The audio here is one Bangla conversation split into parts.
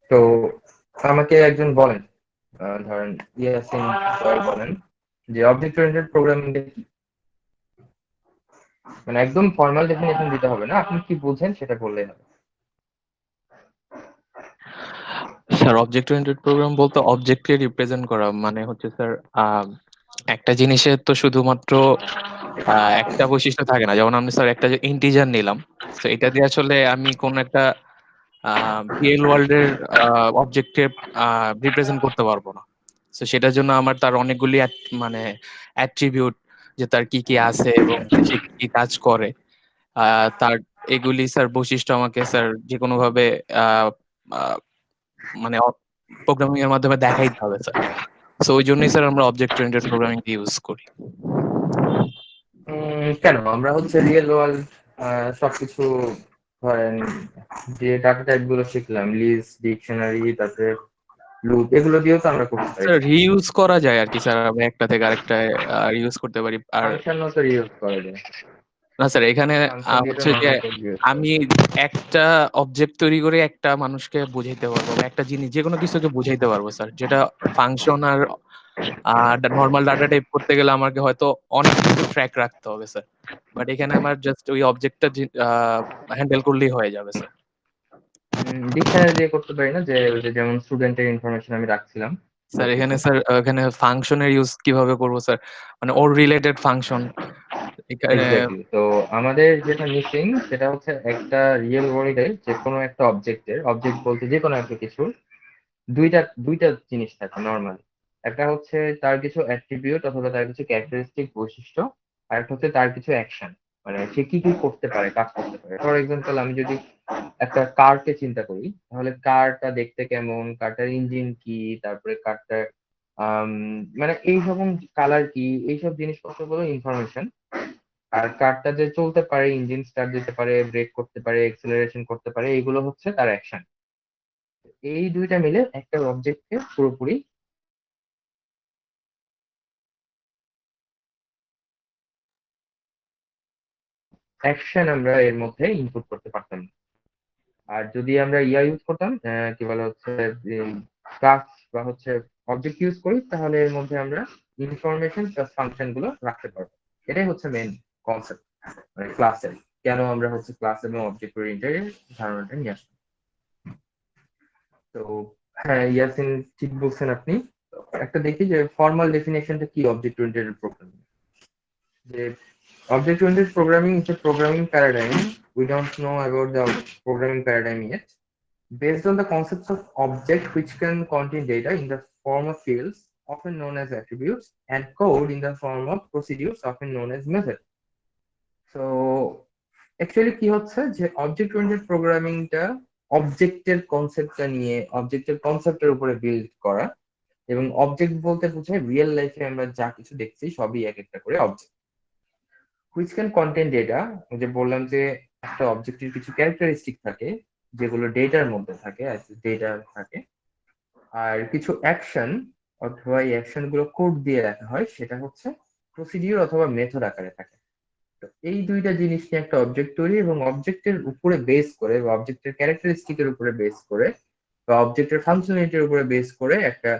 তো আমাকে একজন বলেন, ধরেন ইয়াসিন স্যার বলেন যে অবজেক্ট ওরিয়েন্টেড প্রোগ্রামিং কি, মানে একদম ফর্মাল ডেফিনেশন দিতে হবে না, আপনি কি বুঝেন সেটা বললেই হবে। স্যার অবজেক্ট ওরিয়েন্টেড প্রোগ্রাম বলতে অবজেক্টকে রিপ্রেজেন্ট করা, মানে হচ্ছে স্যার একটা জিনিসের তো শুধুমাত্র একটা বৈশিষ্ট্য থাকে না। যেমন আমি স্যার একটা ইন্টিজার নিলাম, তো এটা দিয়ে আসলে আমি কোন একটা রিয়েল ওয়ার্ল্ডের অবজেক্টকে রিপ্রেজেন্ট করতে পারবো না। তো সেটার জন্য আমার তার অনেকগুলি মানে অ্যাট্রিবিউট, যে তার কি কি আছে এবং সে কি কি কাজ করে, তার এগুলি স্যার বৈশিষ্ট্য আমাকে স্যার যে কোনো ভাবে আহ, আহ, মানে প্রোগ্রামিং এর মাধ্যমে দেখাইতে হবে স্যার। সো ওই জন্যই স্যার আমরা অবজেক্ট ওরিয়েন্টেড প্রোগ্রামিং ইউজ করি। কেন আমরা হচ্ছে রিয়েল ওয়ার্ল্ড সবকিছু, ধরেন যে ডাটা টাইপ গুলো শিখলাম, লিস্ট, ডিকশনারি, তারপরে লুপ, এগুলো দিয়েও তো আমরা করতে পারি, স্যার তাই না? রিইউজ করা যায় আর কি স্যার, আমরা একটা থেকে আরেকটা ইউজ করতে পারি। আর ফাংশনও তো ইউজ করা যায়, না স্যার, এখানে ফাংশন দিয়ে তো হচ্ছে যে নর্মাল কোড ইউজ করা আমি যায়। একটা অবজেক্ট তৈরি করে একটা মানুষকে বুঝাইতে পারবো, বা একটা জিনিস যে কোনো কিছুকে বুঝাইতে পারবো স্যার, যেটা ফাংশন আর নর্মাল ডাটা টাইপ করতে গেলে আমাকে হয়তো অনেক কিছু ট্র্যাক রাখতে হবে স্যার। বাট এখানে আমার জাস্ট ওই অবজেক্টটা হ্যান্ডেল করলেই হয়ে যাবে স্যার। ডিকশনারি দিয়ে করতে পারি না, যে ওই যে যেমন স্টুডেন্টের ইনফরমেশন আমি রাখছিলাম বা স্যার এখানে কিছু। স্যার এখানে ফাংশনের ইউজ কিভাবে করবো স্যার, মানে ওর রিলেটেড ফাংশন এখানে। এক্স্যাক্টলি, তো আমাদের যেটা মিসিং সেটা হচ্ছে একটা রিয়েল ওয়ার্ল্ডে যে কোনো একটা অবজেক্ট বলতে যে কোনো একটা কিছু দুইটা দুইটা জিনিস থাকে নর্মাল। একটা হচ্ছে তার কিছু অ্যাট্রিবিউট অথবা তার কিছু ক্যারেক্টারিস্টিক বৈশিষ্ট্য, আর একটা হচ্ছে তার কিছু অ্যাকশন, মানে সে কি কি করতে পারে, কাজ করতে পারে। ফর এক্সাম্পল, আমি যদি একটা কারকে চিন্তা করি, তাহলে কারটা দেখতে কেমন, কারটার ইঞ্জিন কি, তারপরে কারটার আম, মানে এই সব কালার কি, এইসব জিনিসপত্রগুলো ইনফরমেশন। আর কারটা যে চলতে পারে, ইঞ্জিন স্টার্ট দিতে পারে, ব্রেক করতে পারে, এক্সেলারেশন করতে পারে, এইগুলো হচ্ছে তার অ্যাকশন। এই দুইটা মিলে একটা অবজেক্টকে পুরোপুরি অ্যাকশন আমরা এর মধ্যে ইনপুট করতে পারতাম না। আর যদি আমরা ইয়া ইউজ করতাম, কি বলে হচ্ছে ক্লাস বা হচ্ছে অবজেক্ট ইউজ করি, তাহলে এর মধ্যে আমরা ইনফরমেশন প্লাস ফাংশন গুলো রাখতে পারবো। এটাই হচ্ছে মেন কনসেপ্ট, মানে ক্লাসের। কেন আমরা হচ্ছে ক্লাস এবং অবজেক্ট ওরিয়েন্টেড ধারণাটা নিয়ে আসলাম। তো হ্যাঁ, ইয়াসিন ঠিক বলছেন আপনি। একটা দেখি যে ফর্মাল ডেফিনেশনটা কি অবজেক্ট ওরিয়েন্টেড প্রোগ্রামিং। যে object oriented programming is a programming paradigm. We don't know about the programming paradigm yet. Based on the concepts of object which can contain data in the form of fields, often known as attributes, and code in the form of procedures, often known as methods. So actually কি হচ্ছে যে অবজেক্ট ওরিয়েন্টেড প্রোগ্রামিংটা অবজেক্টের কনসেপ্টটা নিয়ে, অবজেক্টের কনসেপ্টের উপরে বিল্ড করা। এবং অবজেক্ট বলতে বোঝায় রিয়েল লাইফে আমরা যা কিছু দেখছি সবই এক একটা করে object, which can contain data. যে বললাম যে একটা অবজেক্টের কিছু ক্যারেক্টারিস্টিক থাকে যেগুলো ডেটার মধ্যে থাকে, ডেটা থাকে। আর কিছু অ্যাকশন অথবা এই অ্যাকশন গুলো কোড দিয়ে রাখা হয়, সেটা হচ্ছে প্রসিডিউর অথবা মেথড আকারে থাকে। তো এই দুইটা জিনিস নিয়ে একটা অবজেক্ট তৈরি, এবং অবজেক্টের উপরে বেস করে বা অবজেক্টের ক্যারেক্টারিস্টিকের উপরে বেস করে বা অবজেক্টের ফাংশনালিটির উপরে বেস করে একটা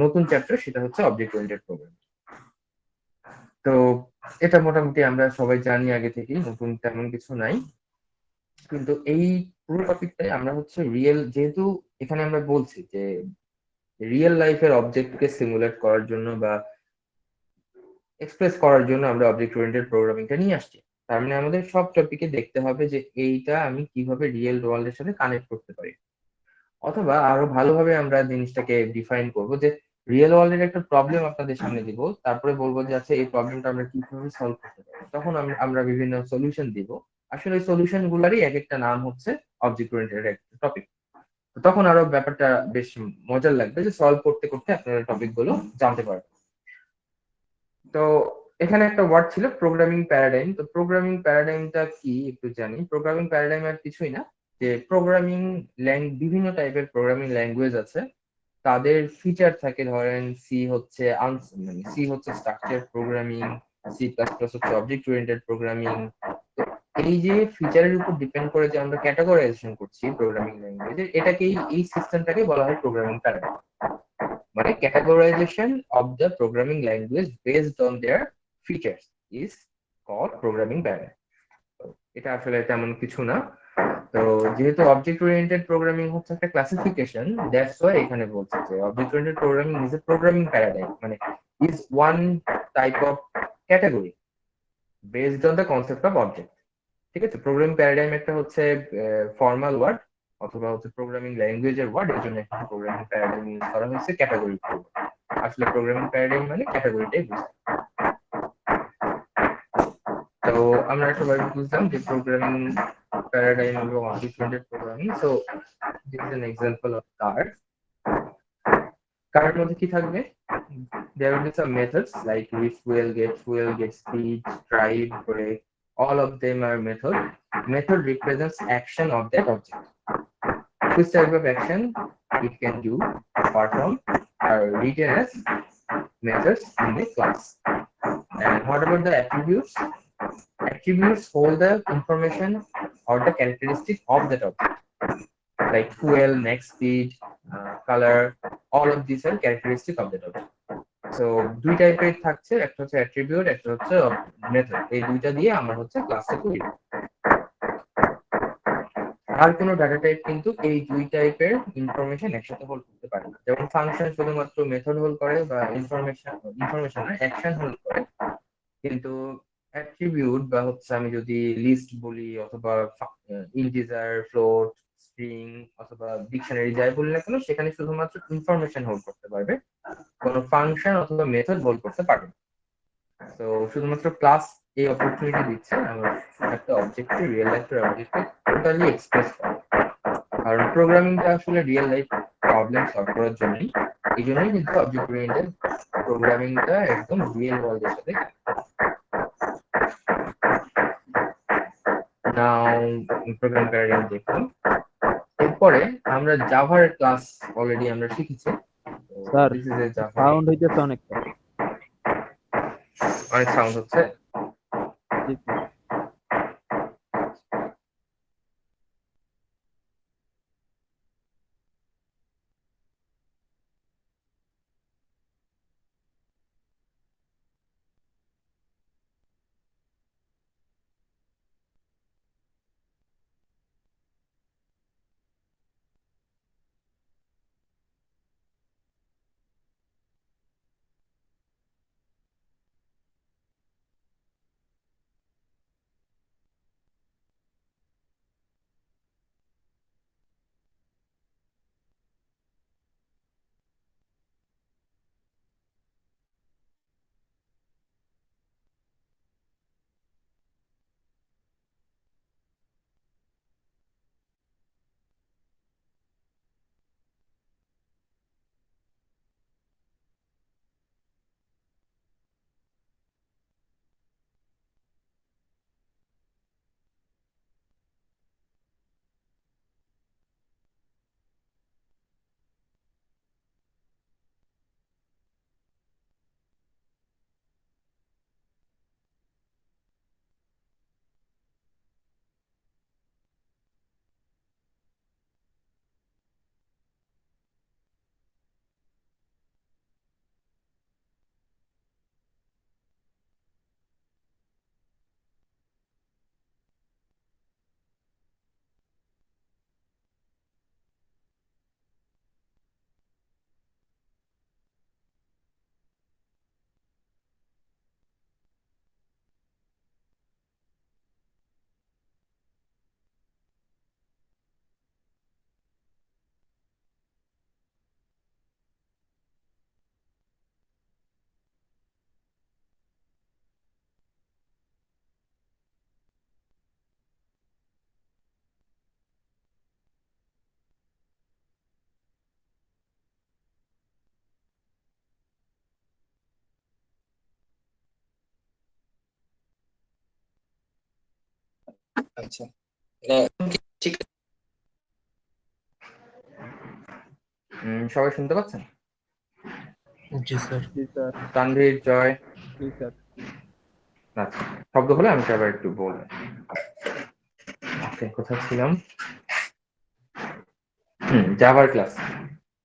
নতুন চ্যাপ্টার, সেটা হচ্ছে অবজেক্ট ওরিয়েন্টেড প্রোগ্রামিং। তো এটা মোটামুটি আমরা সবাই জানি আগে থেকেই, নতুন তেমন কিছু নাই। কিন্তু এই পুরো টপিকটাই আমরা হচ্ছে রিয়েল, যেহেতু এখানে আমরা বলছি যে রিয়েল লাইফের অবজেক্টকে সিমুলেট করার জন্য বা এক্সপ্রেস করার জন্য আমরা অবজেক্ট ওরিয়েন্টেড প্রোগ্রামিংটা নিয়ে আসছি। তার মানে আমাদের সব টপিকে দেখতে হবে যে এইটা আমি কিভাবে রিয়েল ওয়ার্ল্ডের সাথে কানেক্ট করতে পারি, অথবা আরো ভালোভাবে আমরা জিনিসটাকে ডিফাইন করব যে রিয়েল ওয়ার্ল্ডের একটা প্রবলেম আপনাদের সামনে দিব, তারপরে বলবো যে আচ্ছা এই প্রবলেমটা আমরা কিভাবে সলভ করতে পারি, তখন আমরা বিভিন্ন সলিউশন দিব। আসলে এই সলিউশন গুলারই এক একটা নাম হচ্ছে অবজেক্ট ওরিয়েন্টেড একটা টপিক। তখন আরো ব্যাপারটা বেশ মজার লাগবে যে সলভ করতে করতে আপনারা টপিক গুলো জানতে পারবেন। তো এখানে একটা ওয়ার্ড ছিল প্রোগ্রামিং প্যারাডাইম। তো প্রোগ্রামিং প্যারাডাইমটা কি একটু জানি। প্রোগ্রামিং প্যারাডাইম আর কিছুই না, যে প্রোগ্রামিং বিভিন্ন টাইপের প্রোগ্রামিং ল্যাঙ্গুয়েজ আছে, তাদের ফিচার থাকে। ধরেন সি হচ্ছে structure programming, C plus plus হচ্ছে অবজেক্ট ওরিয়েন্টেড প্রোগ্রামিং। তো এই যে ফিচারের উপর ডিপেন্ড করে যে আমরা ক্যাটাগরাইজেশন করছি প্রোগ্রামিং ল্যাঙ্গুয়েজে, এটাকেই এই সিস্টেমটাকে বলা হয় প্রোগ্রামিং প্যারাডাইম। মানে categorization of the programming language based on their features is called programming paradigm. এটা আসলে তেমন কিছু না। তো যেহেতু অবজেক্ট ওরিয়েন্টেড প্রোগ্রামিং হচ্ছে একটা ক্লাসিফিকেশন, দ্যাটস ওয়াই এখানে বলছে যে object oriented programming is a programming paradigm, মানে is one type of category based on the concept of object. ঠিক আছে, প্রোগ্রামিং প্যারাডাইম একটা হচ্ছে ফর্মাল ওয়ার্ড অথবা হচ্ছে প্রোগ্রামিং ল্যাঙ্গুয়েজের ওয়ার্ড, এর জন্য এখানে প্রোগ্রামিং প্যারাডাইম ইউজ করা হয়েছে ক্যাটাগরি। আসলে প্রোগ্রামিং প্যারাডাইম মানে ক্যাটাগরিটাই বুঝায়। তো আমরা সবাই বুঝলাম যে প্রোগ্রামিং প্যারাডাইম এবং object oriented programming. So this is an example of card. কার্ডের মধ্যে কি থাকবে? There will be some methods like refuel, get speed, drive, break. All of them are method. Method represents action of that object. Which type of action it can do, perform, are written as methods in the class. And what about the attributes? Attributes hold the information or the characteristic of that object, like fuel, next speed, color. All of these are characteristic of that object. So দুই টাইপের থাকছে, একটা হচ্ছে অ্যাট্রিবিউট, একটা হচ্ছে মেথড। এই দুইটা দিয়ে আমরা হচ্ছে ক্লাসটা করি। আর কোনো ডাটা টাইপ কিন্তু এই দুই টাইপের ইনফরমেশন একসাথে হোল্ড করতে পারে না। যেমন ফাংশন শুধুমাত্র মেথড হোল্ড করে বা ইনফরমেশন অ্যাকশন হোল্ড করে, কিন্তু অ্যাট্রিবিউট বা হচ্ছে আমি যদি লিস্ট বলি অথবা ইন্টিজার, ফ্লোট, স্ট্রিং অথবা ডিকশনারি যাই বলি না কেন, সেখানে শুধুমাত্র ইনফরমেশন হোল্ড করতে পারবে, কোনো ফাংশন অথবা মেথড হোল্ড করতে পারবে না। তো শুধুমাত্র ক্লাস এই অপরচুনিটি দিচ্ছে আমার একটা অবজেক্টকে রিয়েল লাইফের অবজেক্টকে টোটালি এক্সপ্রেস করা। কারণ প্রোগ্রামিংটা আসলে রিয়েল লাইফ প্রবলেম সলভ করার জন্যই, এই জন্যই কিন্তু অবজেক্ট ওরিয়েন্টেড প্রোগ্রামিংটা একদম রিয়েল ওয়ার্ল্ডের সাথে। নাও প্রোগ্রাম প্যারাডাইম দেখলাম। এরপরে আমরা জাভার ক্লাস অলরেডি আমরা শিখেছি। Sir this is a Java. Sound হইতেছে অনেকটা। অনেক সাউন্ড হচ্ছে। জি স্যার। আচ্ছা, সবাই শুনতে পাচ্ছেন? জি স্যার। জি স্যার। তানভীর, জয়। জি স্যার। আচ্ছা, শব্দ হলে আমি আবার একটু বলবো। ওকে, কোথায় ছিলাম? জাভার ক্লাস।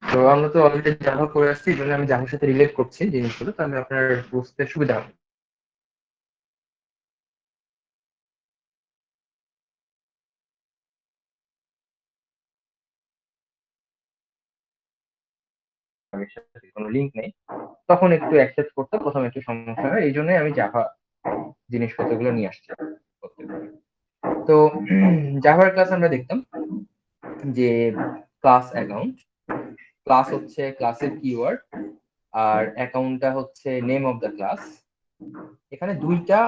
তো আমরা তো অলরেডি জাভা করে আসছি, এই জন্য আমি জাভার সাথে রিলেট করছি জিনিসগুলো, তাহলে আপনার বুঝতে সুবিধা হবে। আগের সাথে কোনো লিঙ্ক নেই, তখন একটু অ্যাক্সেস করতে প্রথম একটু সমস্যা হয়, এই জন্যই আমি জাভা জিনিসপত্রগুলো নিয়ে আসছি। তো জাভার ক্লাস আমরা দেখতাম যে ক্লাস অ্যাকাউন্ট, ক্লাস হচ্ছে ক্লাসের কিওয়ার্ড, আর অ্যাকাউন্টটা হচ্ছে নেম অফ দ্য ক্লাস। এখানে দুইটা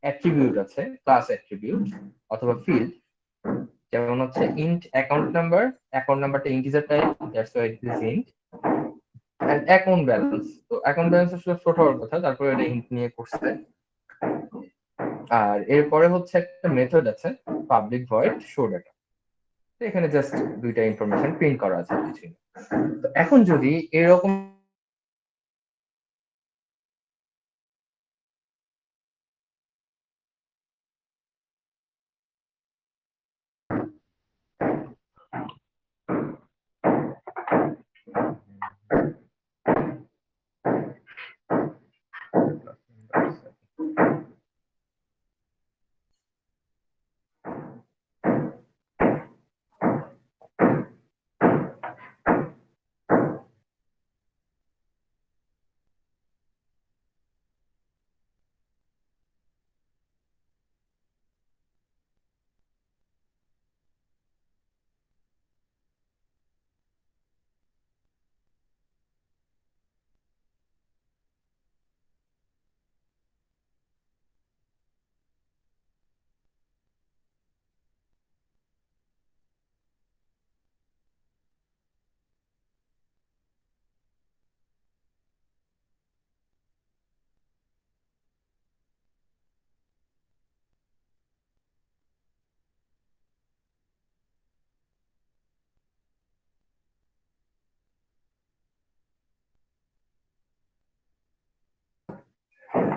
অ্যাট্রিবিউট আছে, ক্লাস অ্যাট্রিবিউট অথবা ফিল্ড, যেমন হচ্ছে ইন্ট অ্যাকাউন্ট নাম্বার, অ্যাকাউন্ট নাম্বারটা integer type, that's why it is int, and account balance. তো অ্যাকাউন্ট ব্যালেন্স আসলে ছোট হওয়ার কথা, তারপরে এটা ইন্ট নিয়ে করছে। আর এরপরে হচ্ছে একটা মেথড আছে পাবলিক ভয়েড শো ডাটা, তো এখানে জাস্ট দুইটা ইনফরমেশন প্রিন্ট করা আছে কিছু। তো এখন যদি এরকম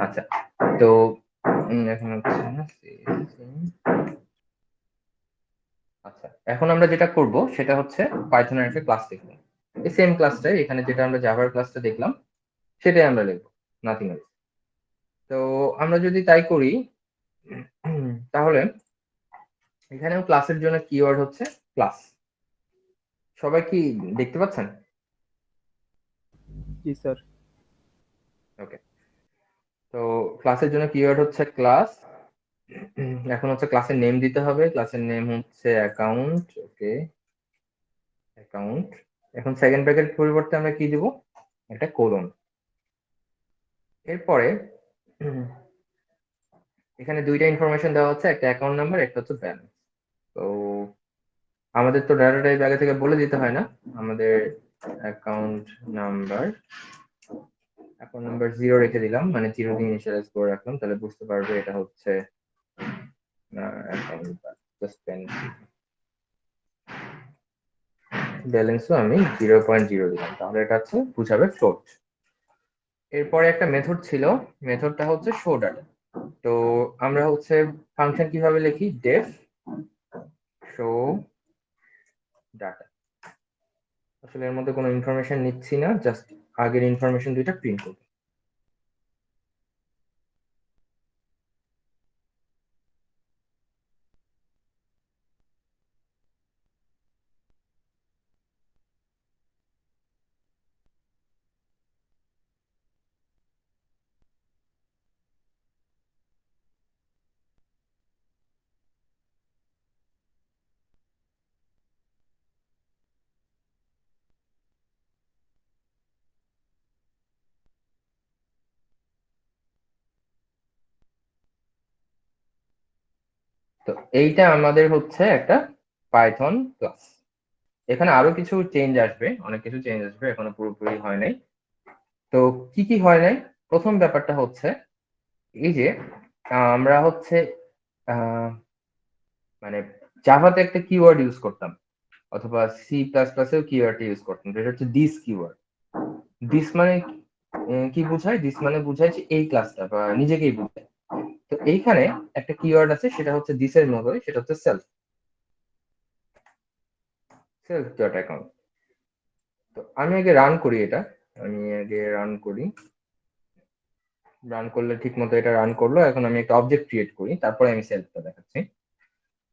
আচ্ছা, তো এখন হচ্ছে না আচ্ছা, এখন আমরা যেটা করব সেটা হচ্ছে পাইথনের একটা ক্লাস লিখব। এই সেম ক্লাসটাই এখানে যেটা আমরা জাভার ক্লাসটা দেখলাম সেটাই আমরা লিখব, নাথিং এলস। তো আমরা যদি তাই করি তাহলে এখানেও ক্লাসের জন্য কিওয়ার্ড হচ্ছে ক্লাস। সবাই কি দেখতে পাচ্ছেন? জি স্যার। ওকে, তো ক্লাসের জন্য কিওয়ার্ড হচ্ছে ক্লাস। এখন হচ্ছে ক্লাসের নেম দিতে হবে, ক্লাসের নেম হচ্ছে অ্যাকাউন্ট। ওকে, অ্যাকাউন্ট। এখন সেকেন্ড ব্র্যাকেট পরিবর্তে আমরা কি দিব? একটা কোলন। এরপরে এখানে দুইটা ইনফরমেশন দেওয়া হচ্ছে, একটা অ্যাকাউন্ট নাম্বার, একটা হচ্ছে ব্যালেন্স। তো আমাদের তো ডাটা টাইপ আগে থেকে বলে দিতে হয় না, আমাদের অ্যাকাউন্ট নাম্বার 0 রেখে দিলাম, মানে 0 দিয়ে ইনিশিয়ালাইজ করে রাখলাম, তাহলে বুঝতে পারবে এটা হচ্ছে অ্যাকাউন্ট। ব্যালেন্সও আমি 0.0 দিলাম, তাহলে এটা হচ্ছে বুঝাবে ফ্লোট। এরপরে একটা মেথড ছিল, মেথডটা হচ্ছে শো ডাটা। তো আমরা হচ্ছে ফাংশন কিভাবে লিখি? Def show data. আসলে এর মধ্যে কোনো ইনফরমেশন নিচ্ছি না, জাস্ট আগের ইনফরমেশন দুইটা প্রিন্ট করব। তো এইটা আমাদের হচ্ছে একটা পাইথন ক্লাস। এখানে আরো কিছু চেঞ্জ আসবে, অনেক কিছু চেঞ্জ আসবে, এখনো পুরোপুরি হয় নাই। তো কি কি হয় নাই? প্রথম ব্যাপারটা হচ্ছে এই যে আমরা হচ্ছে মানে জাভাতে একটা কিওয়ার্ড ইউজ করতাম, অথবা সি প্লাস প্লাসেও কিওয়ার্ড ইউজ করতাম, যেটা হচ্ছে দিস কিওয়ার্ড। দিস মানে কি বোঝায়? দিস মানে বোঝায় যে এই ক্লাসটা বা নিজেকেই বোঝায়। তো তো এইখানে একটা কিওয়ার্ড আছে, সেটা হচ্ছে দিসের মতোই, সেটা হচ্ছে সেলফ ডট অ্যাকাউন্ট। তো আমি আগে রান করি এটা, রান করলে ঠিক মতো এটা রান করলো। এখন আমি একটা অবজেক্ট ক্রিয়েট করি, তারপরে আমি সেলফটা দেখাচ্ছি।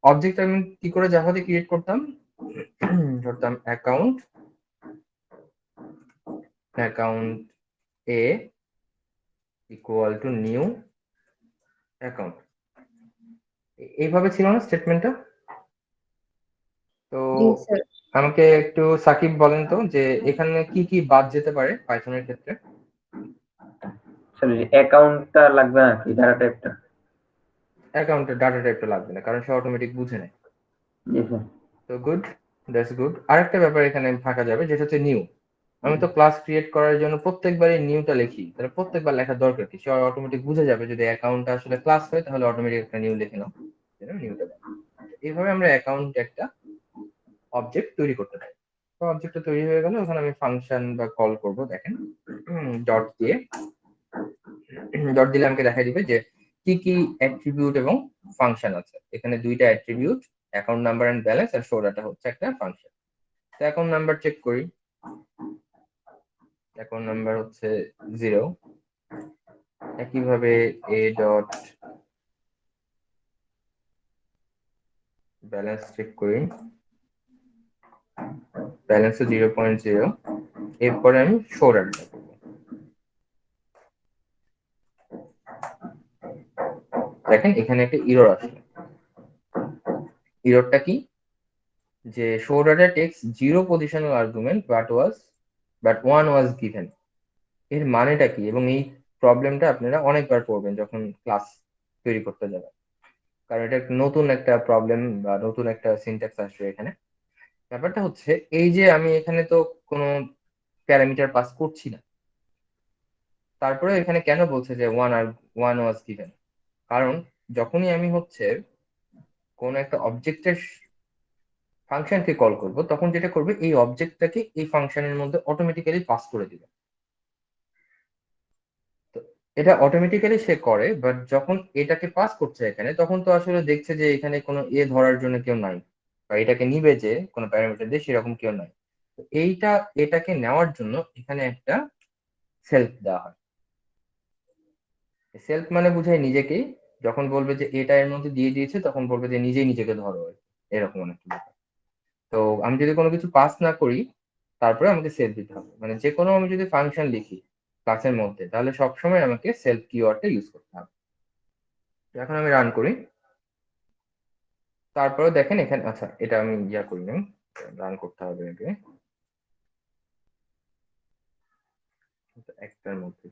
অবজেক্ট আমি কি করে জাভাতে ক্রিয়েট করতাম, ধরতাম account A equal to new account, এইভাবে ছিল না স্টেটমেন্টটা? তো জি স্যার। আমাকে একটু সাকিব বলেন তো যে এখানে কি কি বাদ যেতে পারে পাইথনের ক্ষেত্রে? স্যার অ্যাকাউন্টটা লাগবে না কি, ডাটা টাইপটা? অ্যাকাউন্টের ডাটা টাইপটা লাগবে না, কারণ সে অটোমেটিক বুঝে নেয়। জি স্যার। তো গুড, দ্যাটস গুড। আরেকটা ব্যাপার এখানে থাকা যাবে, যেটা হচ্ছে নিউ। আমি তো ক্লাস ক্রিয়েট করার জন্য প্রত্যেকবারই নিউটা লিখি, তাহলে প্রত্যেকবার লেখার দরকার কি? সে অটোমেটিক বুঝে যাবে যদি অ্যাকাউন্টটা আসলে ক্লাস হয়, তাহলে অটোমেটিক একটা নিউ লিখে নাও, নিউটা দাও। এইভাবে আমরা অ্যাকাউন্ট একটা অবজেক্ট তৈরি করতে পারি। তো অবজেক্টটা তৈরি হয়ে গেল, ওখানে আমি ফাংশন বা কল করব। দেখেন ডট দিলে আমাকে দেখাই দিবে যে কি কি অ্যাট্রিবিউট এবং ফাংশন আছে। এখানে দুইটা attribute, account number and balance, আর শো ডাটা হচ্ছে একটা ফাংশন। তো অ্যাকাউন্ট নাম্বার চেক করি, অ্যাকাউন্ট নাম্বার হচ্ছে 0। একইভাবে এ ডট ব্যালেন্স চেক করি, ব্যালেন্স 0.0। এরপরে আমি শো ডাটা করব। দেখেন এখানে একটা ইরর আসে। ইররটা কি? যে show data takes 0 positional argument but 1 was given. এর মানেটা কি? এবং এই প্রবলেমটা আপনারা অনেকবার পড়বেন যখন ক্লাস তৈরি করতে যাবেন, কারণ এটা নতুন একটা প্রবলেম বা নতুন একটা সিনট্যাক্স আসবে এখানে। ব্যাপারটা হচ্ছে এই যে আমি এখানে তো কোনো প্যারামিটার পাস করছি না, তারপরে এখানে কেন বলছে যে 1 ওয়াজ গিভেন? কারণ যখনই আমি হচ্ছে কোন একটা অবজেক্টের ফাংশনকে কল করব, তখন যেটা করবে এই অবজেক্টটাকে এই ফাংশনের মধ্যে অটোমেটিক্যালি পাস করে দিবে। তো এটা অটোমেটিক্যালি সে করে, বাট যখন এটাকে পাস করছে এখানে, তখন তো আসলে দেখছে যে এখানে কোনো এ ধরার জন্য কেউ নাই, বা এটাকে নিবে যে কোনো প্যারামিটার দিয়ে সেরকম কেউ নাই। তো এটাকে নেওয়ার জন্য এখানে একটা সেলফ দেওয়া হয়। সেলফ মানে বুঝায় নিজেকে। যখন বলবে যে এটা এর মধ্যে দিয়ে দিয়েছে, তখন বলবে যে নিজেই নিজেকে ধরো, এরকম অনেক ব্যাপার। তো আমি যদি কোনো কিছু পাস না করি, তারপরে আমাকে সেলফ দিতে হবে। মানে যে কোনো আমি যদি ফাংশন লিখি ক্লাসের মধ্যে, তাহলে সবসময় আমাকে সেলফ কিওয়ার্ডটা ইউজ করতে হবে। এখন আমি রান করি, তারপরে দেখেন এখানে, আচ্ছা এটা আমি করি না, রান করতে হবে আগে একটার মধ্যে।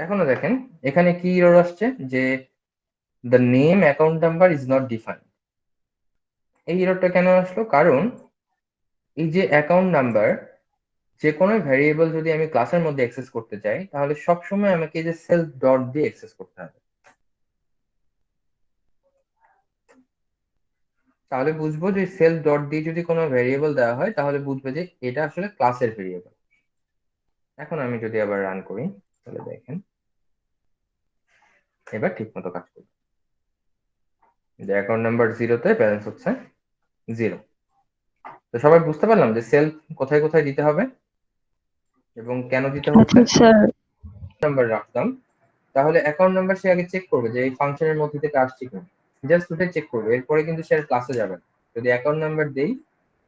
এখনো দেখেন এখানে কি এরর আসছে, যে the name account number is not defined. এই এররটা কেন আসলো? কারণ এই যে অ্যাকাউন্ট নাম্বার, যে কোনো ভ্যারিয়েবল যদি আমি ক্লাসের মধ্যে অ্যাক্সেস করতে চাই, তাহলে সবসময় আমাকে এই যে সেলফ ডট দিয়ে অ্যাক্সেস করতে হবে। তাহলে বুঝবো যে সেলফ ডট দিয়ে যদি কোনো ভ্যারিয়েবল দেওয়া হয়, তাহলে বুঝবে যে এটা আসলে ক্লাসের ভ্যারিয়েবল। এখন আমি যদি আবার রান করি, তাহলে দেখেন এবার ঠিক মতো কাজ করবে। যে অ্যাকাউন্ট নাম্বার 0-তে ব্যালেন্স হচ্ছে 0। তো সবাই বুঝতে পারলাম যে সেলফ কোথায় কোথায় দিতে হবে এবং কেন দিতে হচ্ছে। আচ্ছা স্যার। নাম্বার রাখতাম, তাহলে অ্যাকাউন্ট নাম্বার সে আগে চেক করবে যে এই ফাংশনের মধ্যে থেকে আসছে কিনা, জাস্ট ওটাই চেক করবে। এরপরে কিন্তু সে ক্লাসে যাবে না। যদি অ্যাকাউন্ট নাম্বার দেই,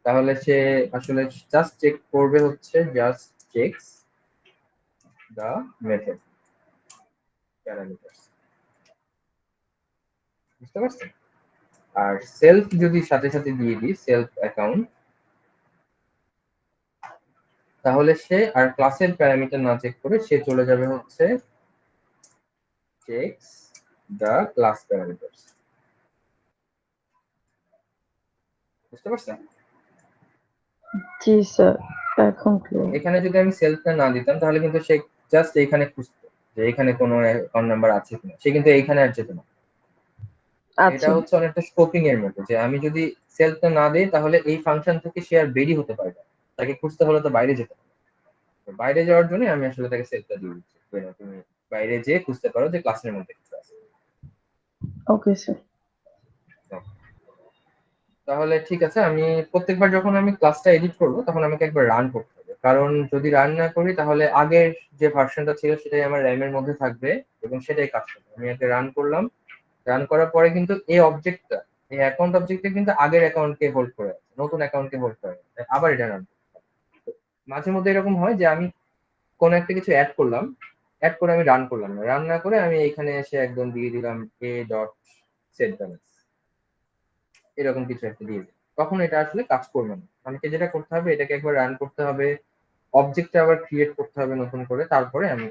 তাহলে সে আসলে জাস্ট চেক করবে হচ্ছে just checks the method parameters. বুঝতে পারছেন? আর সেলফ যদি সাথে সাথে দিয়ে দিই সেলফ অ্যাকাউন্ট, তাহলে সে আর ক্লাসের প্যারামিটার না চেক করে সে চলে যাবে হচ্ছে চেকস দ্য ক্লাস প্যারামিটারস। বুঝতে পারছেন? জি স্যার, এখন ক্লিয়ার। এখানে যদি আমি সেলফটা না দিতাম, তাহলে কিন্তু সে জাস্ট এখানে খুঁজতো যে এখানে কোনো অ্যাকাউন্ট নাম্বার আছে কিনা, সে কিন্তু এইখানে আর যেত না। এটা আচ্ছা হচ্ছে অনেকটা স্কোপিং এর মতো, যে আমি যদি সেলফটা না দিই তাহলে এই ফাংশন থেকে সে আর বেরি হতে পারবে না, তাকে খুঁজতে হলে তো বাইরে যেতে হবে। তো বাইরে যাওয়ার জন্য আমি আসলে তাকে সেলফটা দিয়ে দিচ্ছি, তুমি বাইরে যেয়ে খুঁজতে পারো যে ক্লাসের মধ্যে কিছু আছে। Okay sir. তাহলে ঠিক আছে, আমি প্রত্যেকবার যখন আমি ক্লাসটা এডিট করব তখন আমাকে একবার রান করতে হবে, কারণ যদি রান না করি তাহলে আগের যে ভার্সনটা ছিল সেটাই আমার র্যামের মধ্যে থাকবে এবং সেটাই কাজ করবে। আমি একে রান করলাম, রান করার পরে কিন্তু এই অবজেক্টটা, এই অ্যাকাউন্ট অবজেক্টটা কিন্তু আগের অ্যাকাউন্টকে হোল্ড করে আছে, নতুন অ্যাকাউন্টকে হোল্ড করে আছে, আবার এটা রান। মাঝে মধ্যে এরকম হয় যে আমি কোনো একটা কিছু অ্যাড করলাম, অ্যাড করে আমি রান করলাম না, রান না করে আমি এখানে এসে একদম দিয়ে দিলাম এ ডট সেট ব্যালেন্স, এরকম কিছু একটা দিয়ে দিই, তখন এটা আসলে কাজ করবে না। আমাকে যেটা করতে হবে, এটাকে একবার রান করতে হবে, অবজেক্টটা আবার ক্রিয়েট করতে হবে নতুন করে, তারপরে আমি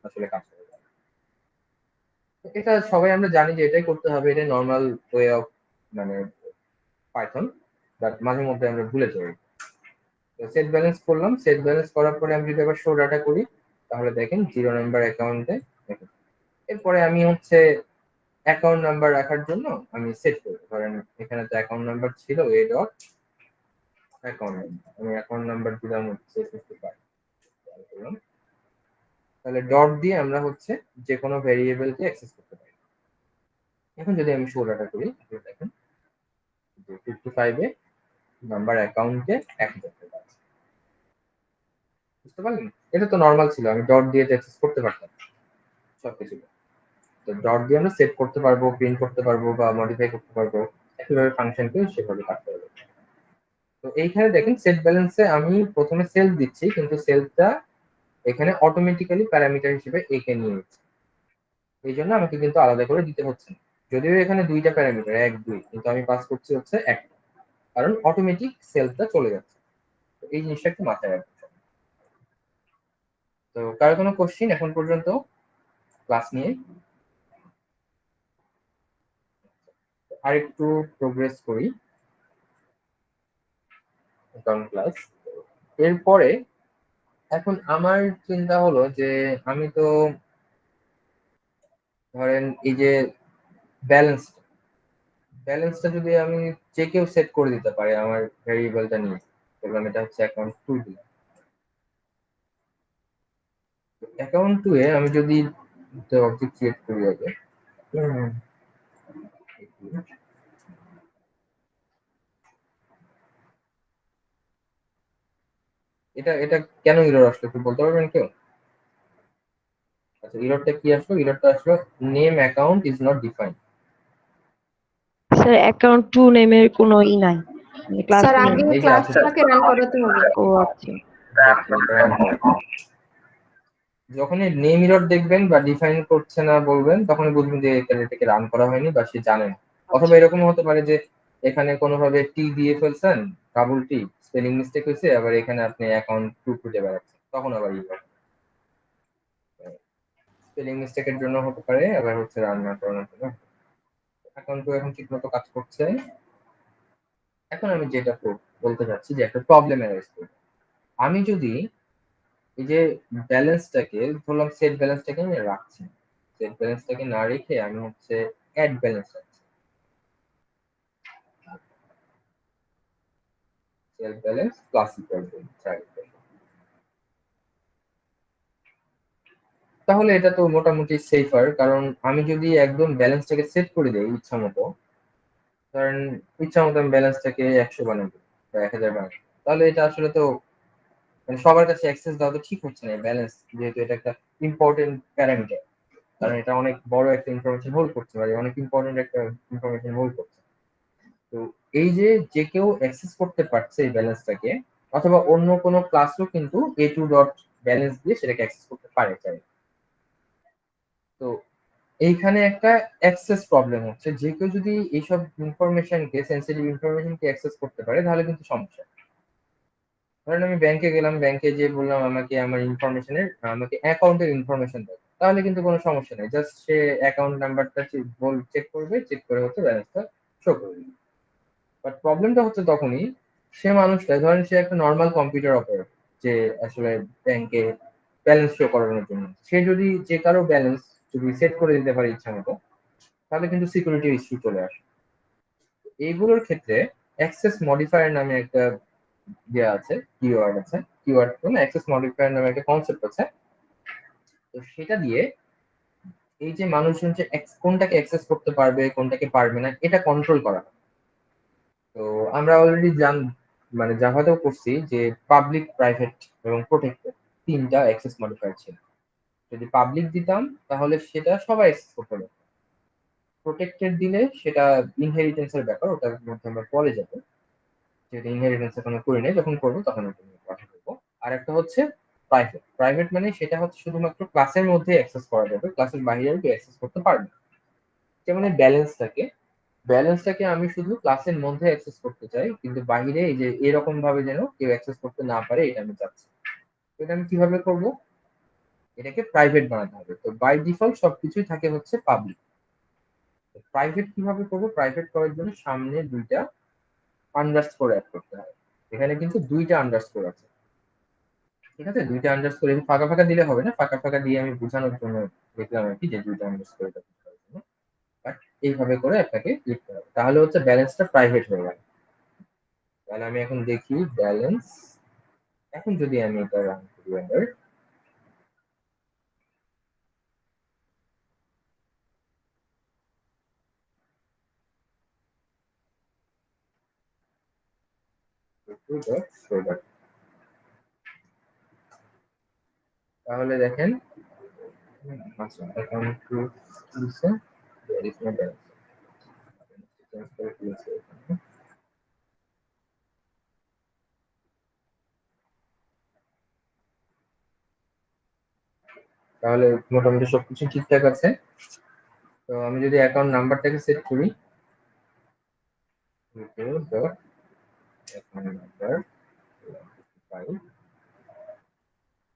আসলে কাজ করব। এটা সবাই আমরা জানি যে এটাই করতে হবে, এটা নর্মাল ওয়ে অফ মানে পাইথন, বাট মাঝে মধ্যে আমরা ভুলে যাই। সেট ব্যালেন্স করলাম, সেট ব্যালেন্স করার পরে আমি যদি আবার শো ডাটা করি তাহলে দেখেন 0 নাম্বার অ্যাকাউন্টে। এরপরে আমি হচ্ছে অ্যাকাউন্ট নাম্বার রাখার জন্য আমি সেট করবো, ধরেন এখানে তো অ্যাকাউন্ট নাম্বার ছিল এ ডট অ্যাকাউন্ট নাম্বার, আমি অ্যাকাউন্ট নাম্বার দিলাম হচ্ছে 55, তাহলে ডট দিয়ে আমরা হচ্ছে যে কোনো ভেরিয়েবলকে অ্যাক্সেস করতে পারি। এখন যদি আমি শো ডাটা করি তাহলে দেখেন যে 55 এ নাম্বার অ্যাকাউন্টে 1000 টাকা আছে। বুঝতে পারলেন? এটা তো নর্মাল ছিল, আমি ডট দিয়ে অ্যাক্সেস করতে পারতাম সবকিছু। তো ডট দিয়ে আমরা সেট করতে পারবো, প্রিন্ট করতে পারবো বা মডিফাই করতে পারবো, একইভাবে ফাংশনকে সেভাবে কাটতে পারবো। তো এইখানে দেখেন সেট ব্যালেন্সে আমি প্রথমে সেলফ দিচ্ছি, কিন্তু সেলফটা এখানে অটোমেটিক্যালি প্যারামিটার হিসেবে একে নিয়ে নিচ্ছে, এই জন্য আমাকে কিন্তু আলাদা করে দিতে হচ্ছে না। যদিও এখানে দুইটা প্যারামিটার 1 2, কিন্তু আমি পাস করছি হচ্ছে একটা, কারণ অটোমেটিক সেলফটা চলে যাচ্ছে। তো এই জিনিসটা একটু মাথায় রাখবেন। তো কারো কোনো কোশ্চিন এখন পর্যন্ত ক্লাস নিয়ে? আর একটু প্রোগ্রেস করি অ্যাকাউন্ট ক্লাস। এরপরে এখন আমার চিন্তা হলো যে আমি তো ধরেন এই যে ব্যালেন্স, ব্যালেন্সটা যদি আমি যে কেউ সেট করে দিতে পারে আমার ভেরিয়েবলটা নিয়ে, বললাম এটা হচ্ছে অ্যাকাউন্ট 2 দিলাম। অ্যাকাউন্ট 2 এ আমি যদি অবজেক্ট ক্রিয়েট করি আগে, এটা এটা কেন এরর আসলো একটু বলতে পারবেন কেউ? আচ্ছা, এররটা কি আসলো? এররটা আসলো name account is not defined. Sir account 2 নেমের কোনো নাই, ক্লাস স্যার নেই। আগে এই যে আছে, ক্লাসটাকে রান করাতে হবে। ও আচ্ছা। যখনই নেম এরর দেখবেন বা ডিফাইন করছে না বলবেন, তখনই বুঝবেন যে এটাকে রান করা হয়নি বা সে জানেন। অথবা এরকম হতে পারে যে এখানে কোনোভাবে টি দিয়ে ফেলছেন, ডাবল টি, স্পেলিং মিস্টেক হয়েছে, আবার এখানে আপনি অ্যাকাউন্ট 2 খুঁজে বেড়াচ্ছেন, তখন আবার স্পেলিং মিস্টেকের জন্য হতে পারে, আবার হচ্ছে রান না করানোর জন্য। অ্যাকাউন্ট 2 এখন ঠিকমতো কাজ করছে। এখন আমি যেটা বলতে চাচ্ছি যে একটা প্রবলেম অ্যারাইজ করবে। আমি যদি এই যে ব্যালেন্সটাকে ধরলাম, সেট ব্যালেন্সটাকে আমি রাখছি, সেট ব্যালেন্সটাকে না রেখে আমি হচ্ছে অ্যাড ব্যালেন্স রাখছি, set balance plus equal to, তাহলে এটা তো মোটামুটি সেফার। কারণ আমি যদি একদম ব্যালেন্সটাকে সেট করে দেই ইচ্ছা মতো, ধরেন ইচ্ছা মতো আমি ব্যালেন্সটাকে 100 বানাবো বা 1000 বানাবো, তাহলে এটা আসলে তো মানে সবার কাছে অ্যাক্সেস দেওয়া তো ঠিক হচ্ছে না ব্যালেন্স, যেহেতু এটা একটা ইম্পর্টেন্ট প্যারামিটার, কারণ এটা অনেক বড় একটা ইনফরমেশন হোল্ড করতে পারে, অনেক ইম্পর্টেন্ট একটা ইনফরমেশন হোল্ড করছে। তো এই যে যে কেউ অ্যাক্সেস করতে পারছে এই ব্যালেন্সটাকে, অথবা অন্য কোনো ক্লাসও কিন্তু a2 ডট ব্যালেন্স দিয়ে সেটাকে অ্যাক্সেস করতে পারে চাই। তো এইখানে একটা অ্যাক্সেস প্রবলেম হচ্ছে, যে কেউ যদি এইসব ইনফরমেশনকে, সেন্সিটিভ ইনফরমেশনকে অ্যাক্সেস করতে পারে তাহলে কিন্তু সমস্যা। ধরেন আমি ব্যাংকে গেলাম, ব্যাংকে যে বললাম আমাকে আমার ইনফরমেশনের, আমাকে অ্যাকাউন্টের ইনফরমেশন দেয়, তাহলে কিন্তু কোনো সমস্যা নেই, জাস্ট সে অ্যাকাউন্ট নাম্বারটা চেক করবে, চেক করে হচ্ছে ব্যালেন্সটা শো করে দিবে। বাট প্রবলেমটা হচ্ছে তখনই, সে মানুষটা ধরেন সে একটা নর্মাল কম্পিউটার অপারেটর, যে আসলে ব্যাংকে ব্যালেন্স শো করানোর জন্য। সে যদি যে কারো ব্যালেন্স যদি সেট করে দিতে পারে ইচ্ছা মতো, তাহলে কিন্তু সিকিউরিটি ইস্যু চলে আসে। এইগুলোর ক্ষেত্রে অ্যাক্সেস মডিফায়ার নামে একটা ইয়ে আছে, কিওয়ার্ড আছে, কিওয়ার্ড মানে অ্যাক্সেস মডিফায়ার নামে একটা কনসেপ্ট আছে। তো সেটা দিয়ে এই যে মানুষজন যে কোনটাকে অ্যাক্সেস করতে পারবে কোনটাকে পারবে না এটা কন্ট্রোল করা হয়। তো আমরা অলরেডি মানে জাভাতেও করছি যে পাবলিক, প্রাইভেট এবং প্রোটেক্টেড তিনটা অ্যাক্সেস মডিফায়ার ছিল। যদি পাবলিক দিতাম তাহলে সেটা সবাই অ্যাক্সেস করতে পারবে, প্রোটেক্টেড দিলে সেটা ইনহেরিটেন্সের ব্যাপার, ওটার মধ্যে আমরা পরে যাবো, যেটা ইনহেরিটেন্স এখনো করি নাই, যখন করবো তখন ওটা নিয়ে কথা বলবো। আর একটা হচ্ছে প্রাইভেট। প্রাইভেট মানে সেটা হচ্ছে শুধুমাত্র ক্লাসের মধ্যে অ্যাক্সেস করা যাবে, ক্লাসের বাইরে কেউ অ্যাক্সেস করতে পারবে না। যেমন ব্যালেন্সটাকে আমি শুধু ক্লাসের মধ্যে অ্যাক্সেস করতে চাই, কিন্তু বাইরে এই যে এরকম ভাবে যেন কেউ অ্যাক্সেস করতে না পারে এটা আমি চাচ্ছি। এটা আমি কিভাবে করব? এটাকে প্রাইভেট বানাতে হবে। তো বাই ডিফল্ট সবকিছুই থাকে হচ্ছে পাবলিক। প্রাইভেট কিভাবে করব? প্রাইভেট করার জন্য সামনে দুইটা আন্ডারস্কোর অ্যাড করতে হয়। এখানে কিন্তু দুইটা আন্ডারস্কোর আছে, ঠিক আছে? দুইটা আন্ডারস্কোর, ফাঁকা ফাঁকা দিলে হবে না, ফাঁকা ফাঁকা দিয়ে আমি বোঝানোর জন্য দেখলাম আর কি যে দুইটা আন্ডারস্কোর এটা করার জন্য। বাট এইভাবে করে আপনাকে লিখতে হবে, তাহলে হচ্ছে ব্যালেন্সটা প্রাইভেট হয়ে গেল। তাহলে আমি এখন দেখি ব্যালেন্স, এখন যদি আমি এটা রান করি আবার, তাহলে দেখেন আচ্ছা অ্যাকাউন্ট টু দিছে, there is no balance। Change করে দিয়েছে এখানে। তাহলে মোটামুটি সবকিছু ঠিকঠাক আছে। তো আমি যদি অ্যাকাউন্ট নাম্বারটাকে সেট করি,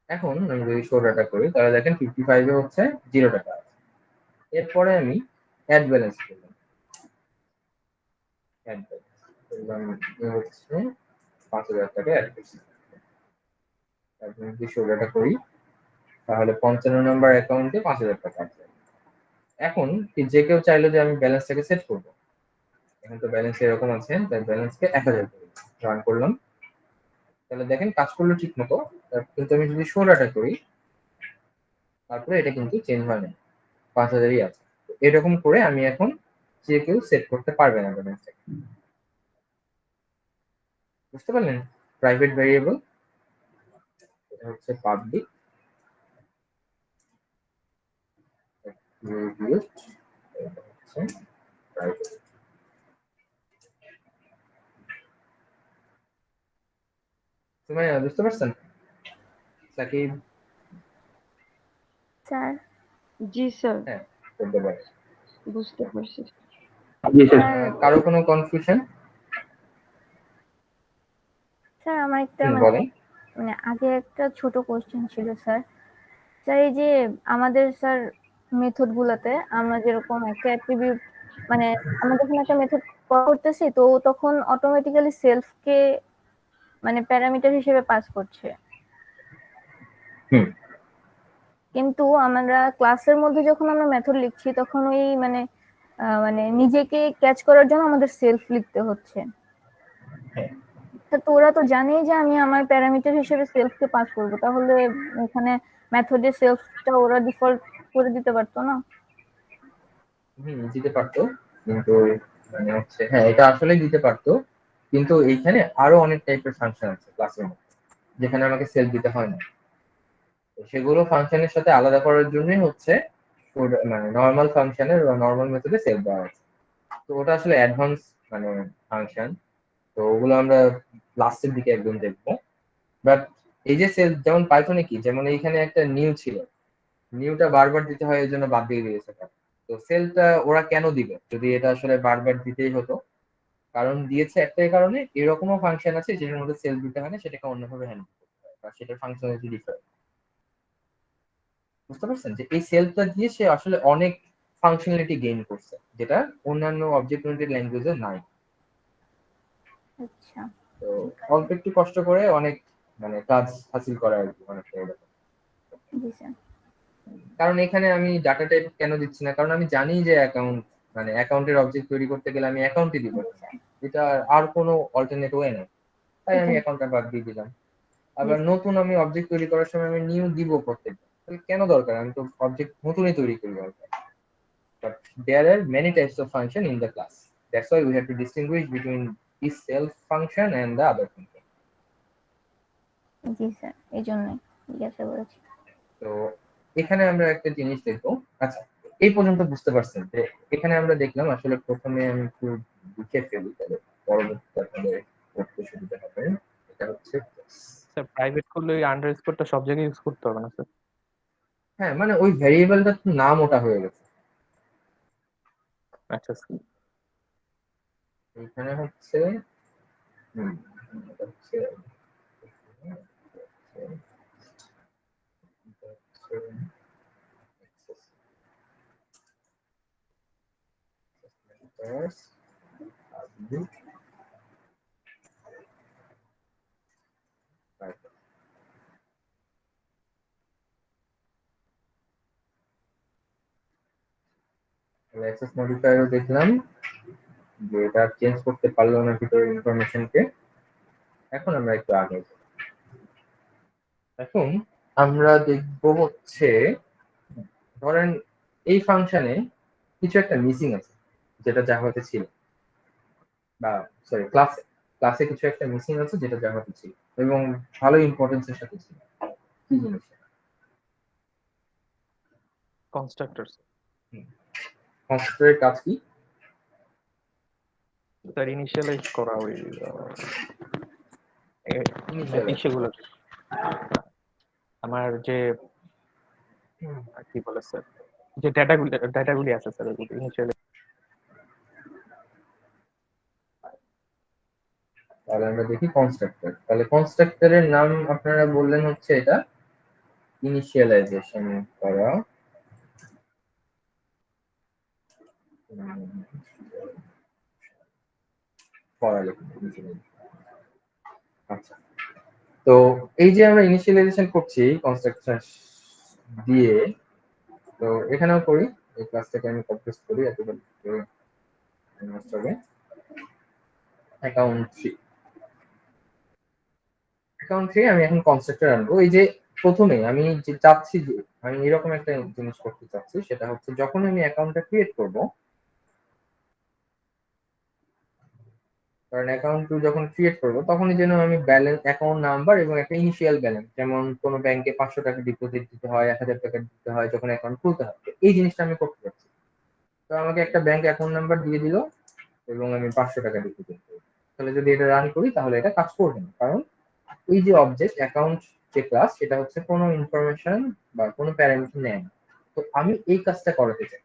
এখন আমি যদি 16টা করি তাহলে দেখেন 55 এ হচ্ছে 0 টাকা আছে। এরপরে আমি অ্যাড ব্যালেন্স করলাম, অ্যাড ব্যালেন্স করলাম হচ্ছে 5000 টাকা অ্যাড করছি। তারপর যদি 16টা করি তাহলে 55 নম্বর অ্যাকাউন্টে 5000 টাকা আছে। এখন যে কেউ চাইলো যে আমি ব্যালেন্সটাকে সেট করবো, এখন তো ব্যালেন্স এরকম আছে, তাই ব্যালেন্সকে 1000 করে রান করলাম। তাহলে দেখেন কাজ করলো ঠিক মতো। কিন্তু আমি যদি 16টা করি তারপরে এটা কিন্তু চেঞ্জ হয় না, 5000ই আছে। এরকম করে আমি এখন যে কেউ সেট করতে পারবে না ব্যালেন্সটাকে। বুঝতে পারলেন? প্রাইভেট ভেরিয়েবল এটা হচ্ছে পাবলিক, এটা হচ্ছে প্রাইভেট। তুমি বুঝতে পারছেন সাকিব? স্যার জি স্যার, হ্যাঁ করতে পারে। বুঝতে পারছি। জি স্যার। স্যার কারো কোনো কনফিউশন? স্যার আমার একটা বলেন। মানে আগে একটা ছোট কোশ্চেন ছিল স্যার। স্যার এই যে আমাদের স্যার মেথড গুলাতে আমরা যেরকম একটা অ্যাট্রিবিউট মানে আমরা যখন একটা মেথড করতেছি তো ও তখন অটোমেটিক্যালি সেলফকে মানে প্যারামিটার হিসেবে পাস করছে, হুম কিন্তু আমরা ক্লাসের মধ্যে যখন আমরা মেথড লিখছি তখন ওই মানে নিজেকে ক্যাচ করার জন্য আমাদের সেলফ লিখতে হচ্ছে। হ্যাঁ। তা তো ওরা তো জানেই যে আমি আমার প্যারামিটার হিসেবে সেলফকে পাস করব, তাহলে এখানে মেথডে সেলফটা ওরা ডিফল্ট করে দিতে পারতো না? দিতে পারতো, কিন্তু মানে হচ্ছে হ্যাঁ এটা আসলে দিতে পারতো, কিন্তু এইখানে আরো অনেক টাইপের ফাংশন আছে ক্লাসের মধ্যে যেখানে আমাকে সেলফ দিতে হয় না। তো সেগুলো ফাংশনের সাথে আলাদা করার জন্যই হচ্ছে মানে নর্মাল ফাংশনের বা নর্মাল মেথডে সেলফ দেওয়া আছে। তো ওটা আসলে অ্যাডভান্স মানে ফাংশন, তো ওগুলো আমরা লাস্টের দিকে একদম দেখবো। বাট এই যে সেলফ যেমন পাইথনে কি, যেমন এইখানে একটা নিউ ছিল, নিউটা বারবার দিতে হয় এই জন্য বাদ দিয়ে দিয়েছে। তো সেলটা ওরা কেন দিবে যদি এটা আসলে বারবার দিতেই হতো? কারণ দিয়েছে একটাই কারণে, এরকমও ফাংশন আছে যেটার মধ্যে সেল দিতে হয় না, সেটাকে অন্যভাবে হ্যান্ডেল করতে হয় বা সেটার ফাংশনালিটি ডিফারেন্ট। বুঝতে পারছেন যে এই সেলটা দিয়ে সে আসলে অনেক ফাংশনালিটি গেইন করছে যেটা অন্যান্য অবজেক্ট ওরিয়েন্টেড ল্যাঙ্গুয়েজে নাই। আচ্ছা, তো অল্প একটু কষ্ট করে অনেক মানে কাজ হাসিল করা আর কি অনেকটা এরকম। জি স্যার। কারণ এখানে আমি ডাটা টাইপ কেন দিচ্ছি না, কারণ আমি জানি যে অ্যাকাউন্ট মানে অ্যাকাউন্টের অবজেক্ট তৈরি করতে গেলে আমি অ্যাকাউন্টই দিব, জি স্যার। এটা আর কোনো অল্টারনেট ওয়ে না, তাই আমি জি অ্যাকাউন্টটা বাদ দিয়ে দিলাম। আবার স্যার। নতুন আমি অবজেক্ট তৈরি করার সময় আমি নিউ দিব প্রত্যেকটা, তাহলে কেন দরকার, আমি তো অবজেক্ট নতুনই তৈরি করি দরকার। But there are many types of function in the class. That's why we have to distinguish between this self function and the other function. G sir, এই জন্যই জিজ্ঞাসা করেছি। তো এখানে আমরা একটা জিনিস দেখবো। আচ্ছা, এই পর্যন্ত বুঝতে পারছেন যে এখানে আমরা দেখলাম আসলে প্রথমে আমি একটু লিখে ফেলি, তাহলে পরবর্তীতে আপনাদের পড়তে সুবিধা হবে। এটা হচ্ছে স্যার প্রাইভেট করলে ওই আন্ডারস্কোরটা সব জায়গায় ইউজ করতে হবে না স্যার? হ্যাঁ, মানে ওই ভ্যারিয়েবলটার নাম ওটা হয়ে গেছে। আচ্ছা স্যার। এখানে হচ্ছে এটা হচ্ছে অ্যাক্সেস মডিফায়ারও দেখলাম যে এটা চেঞ্জ করতে পারলো না ভিতরের ইনফরমেশনকে। এখন আমরা একটু আগে যাই। এখন আমরা দেখব হচ্ছে ধরেন এই ফাংশনে কিছু একটা মিসিং আছে, যেটা জাভাতে ছিল, বা সরি ক্লাসে ক্লাসে কিছু একটা মিসিং আছে যেটা জাভাতে ছিল এবং ভালো ইম্পর্টেন্সের সাথে ছিল। কি জিনিস? কনস্ট্রাক্টর কনস্ট্রাক্টরের কাজ কি? স্যার ইনিশিয়ালাইজ করা ওই Initialize ইস্যুগুলো। আমার যে কি বলে স্যার, যে ডাটাগুলি আছে স্যার ওগুলো ইনিশিয়ালি। তাহলে আমরা দেখি কনস্ট্রাক্টর। তাহলে কনস্ট্রাক্টরের নাম আপনারা বললেন হচ্ছে এটা ইনিশিয়ালাইজেশন করা। আচ্ছা, তো এই যে আমরা ইনিশিয়ালাইজেশন করছি কনস্ট্রাকশন দিয়ে, তো এখানেও করি। এই ক্লাসটাকে আমি কপি করি, এতবার নষ্ট হবে। অ্যাকাউন্ট 3 আমি এখন কনস্ট্রাক্টর আনবো। এই যে প্রথমে আমি যে চাচ্ছি যে আমি এরকম একটা জিনিস করতে চাচ্ছি, সেটা হচ্ছে যখন আমি অ্যাকাউন্টটা ক্রিয়েট করব, কারণ অ্যাকাউন্ট যখন ক্রিয়েট করবো তখনই যেন আমি ব্যালেন্স, অ্যাকাউন্ট নাম্বার এবং একটা ইনিশিয়াল ব্যালেন্স, যেমন কোনো ব্যাংকে 500 টাকা ডিপোজিট দিতে হয়, 1000 টাকা দিতে হয় যখন অ্যাকাউন্ট খুলতে হয়, এই জিনিসটা আমি করতে পারছি। তো আমাকে একটা ব্যাংক অ্যাকাউন্ট নাম্বার দিয়ে দিল এবং আমি 500 টাকা ডিপোজিট করবো, তাহলে যদি এটা রান করি তাহলে এটা কাজ করবে না, কারণ এই যে অবজেক্ট অ্যাকাউন্ট যে ক্লাস, সেটা হচ্ছে কোনো ইনফরমেশন বা কোনো প্যারামিটার নেয় না। তো আমি এই কাজটা করাতে চাই,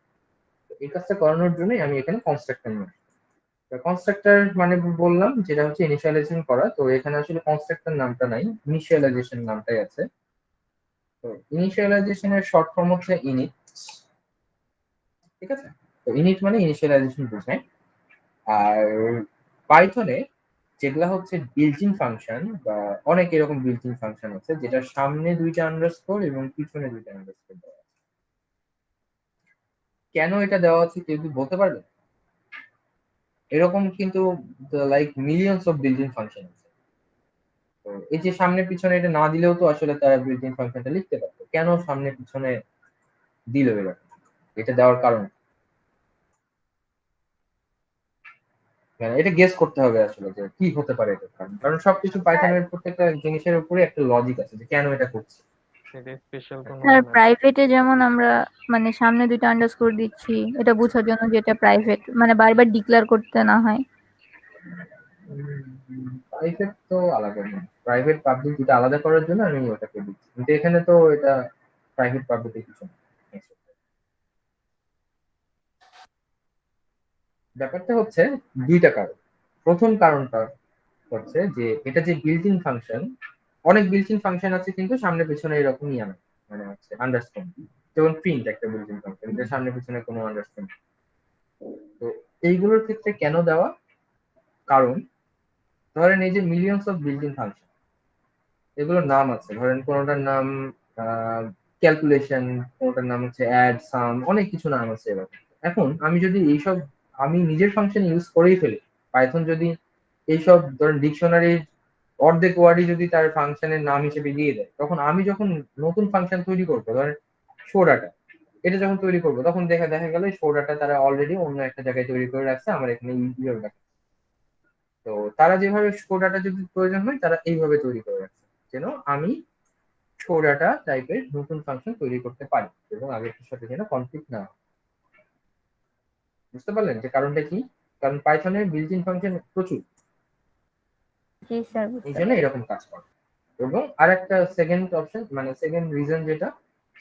তো এই কাজটা করানোর জন্যই আমি এখানে কনস্ট্রাক্টর নিই। কনস্ট্রাক্টর মানে বললাম যেটা হচ্ছে ইনিশিয়ালাইজেশন করা, তো এখানে আসলে কনস্ট্রাক্টর নামটা নাই, ইনিশিয়ালাইজেশন নামটাই আছে। তো ইনিশিয়ালাইজেশনের শর্ট ফর্ম হচ্ছে ইনিট, ঠিক আছে? তো ইনিট মানে ইনিশিয়ালাইজেশন বোঝায়। আর পাইথনে যেগুলা হচ্ছে বিল্ট ইন ফাংশন, বা অনেক এরকম বিল্ট ইন ফাংশন আছে যেটার সামনে 2টা আন্ডারস্কোর এবং পিছনে 2টা আন্ডারস্কোর দেওয়া আছে। কেন এটা দেওয়া আছে কেউ কি বলতে পারবে? এরকম কিন্তু like millions of built in function আছে। তো এই যে সামনে পিছনে এটা না দিলেও তো আসলে তারা বিল্ট ইন ফাংশনটা লিখতে পারতো, কেন সামনে পিছনে দিল এরকম? এটা দেওয়ার কারণ মানে এটা গেস করতে হবে আসলে যে কি হতে পারে এটার কারণ, কারণ সবকিছু পাইথনের প্রত্যেকটা জিনিসের উপরে একটা লজিক আছে যে কেন এটা করছে। এটা স্পেশাল কোনো স্যার প্রাইভেটে যেমন আমরা মানে সামনে 2টা আন্ডারস্কোর দিচ্ছি এটা বোঝার জন্য যে এটা প্রাইভেট, মানে বারবার ডিক্লেয়ার করতে না হয়। প্রাইভেট তো আলাদা না, প্রাইভেট পাবলিক দুটো আলাদা করার জন্য আমি ওটাকে দিচ্ছি, কিন্তু এখানে তো এটা প্রাইভেট পাবলিক কিছু না। ব্যাপারটা হচ্ছে 2টা কারণ। প্রথম কারণটা হচ্ছে যে এটা যে বিল্ট ইন ফাংশন, অনেক বিল্ট ইন ফাংশন আছে কিন্তু সামনে পিছনে এরকমই আনে, মানে হচ্ছে আন্ডারস্ট্যান্ড, যেমন প্রিন্ট একটা বিল্ট ইন ফাংশন, এটা সামনে পিছনে কোনো আন্ডারস্ট্যান্ড। তো এইগুলোর ক্ষেত্রে কেন দেওয়া? কারণ ধরেন এই যে millions of built in function, এগুলোর নাম আছে, ধরেন কোনোটার নাম ক্যালকুলেশন, কোনটার নাম হচ্ছে অ্যাড, সাম, অনেক কিছু নাম আছে এবার। এখন আমি যদি এইসব আমি নিজের ফাংশন ইউজ করেই ফেলি, পাইথন যদি এইসব ধরেন ডিকশনারির অর্ধেক ওয়ার্ডই যদি তার ফাংশনের নাম হিসেবে দিয়ে দেয়, তখন আমি যখন নতুন ফাংশন তৈরি করবো, ধরেন শো ডাটা, এটা যখন তৈরি করবো তখন দেখা দেখা গেল শো ডাটা তারা অলরেডি অন্য একটা জায়গায় তৈরি করে রাখছে, আমার এখানে এইভাবে রাখছে। তো তারা যেভাবে শো ডাটা যদি প্রয়োজন হয় তারা এইভাবে তৈরি করে রাখছে, যেন আমি শো ডাটা টাইপের নতুন ফাংশন তৈরি করতে পারি এবং আগের সাথে যেন কনফ্লিক্ট না হয়। বুঝতে পারলেন যে কারণটা কি? কারণ পাইথনের বিল্ট ইন ফাংশন প্রচুর, জি স্যার, এই বুঝতে জন্য এরকম কাজ করে। এবং আরেকটা সেকেন্ড অপশন মানে সেকেন্ড রিজন যেটা,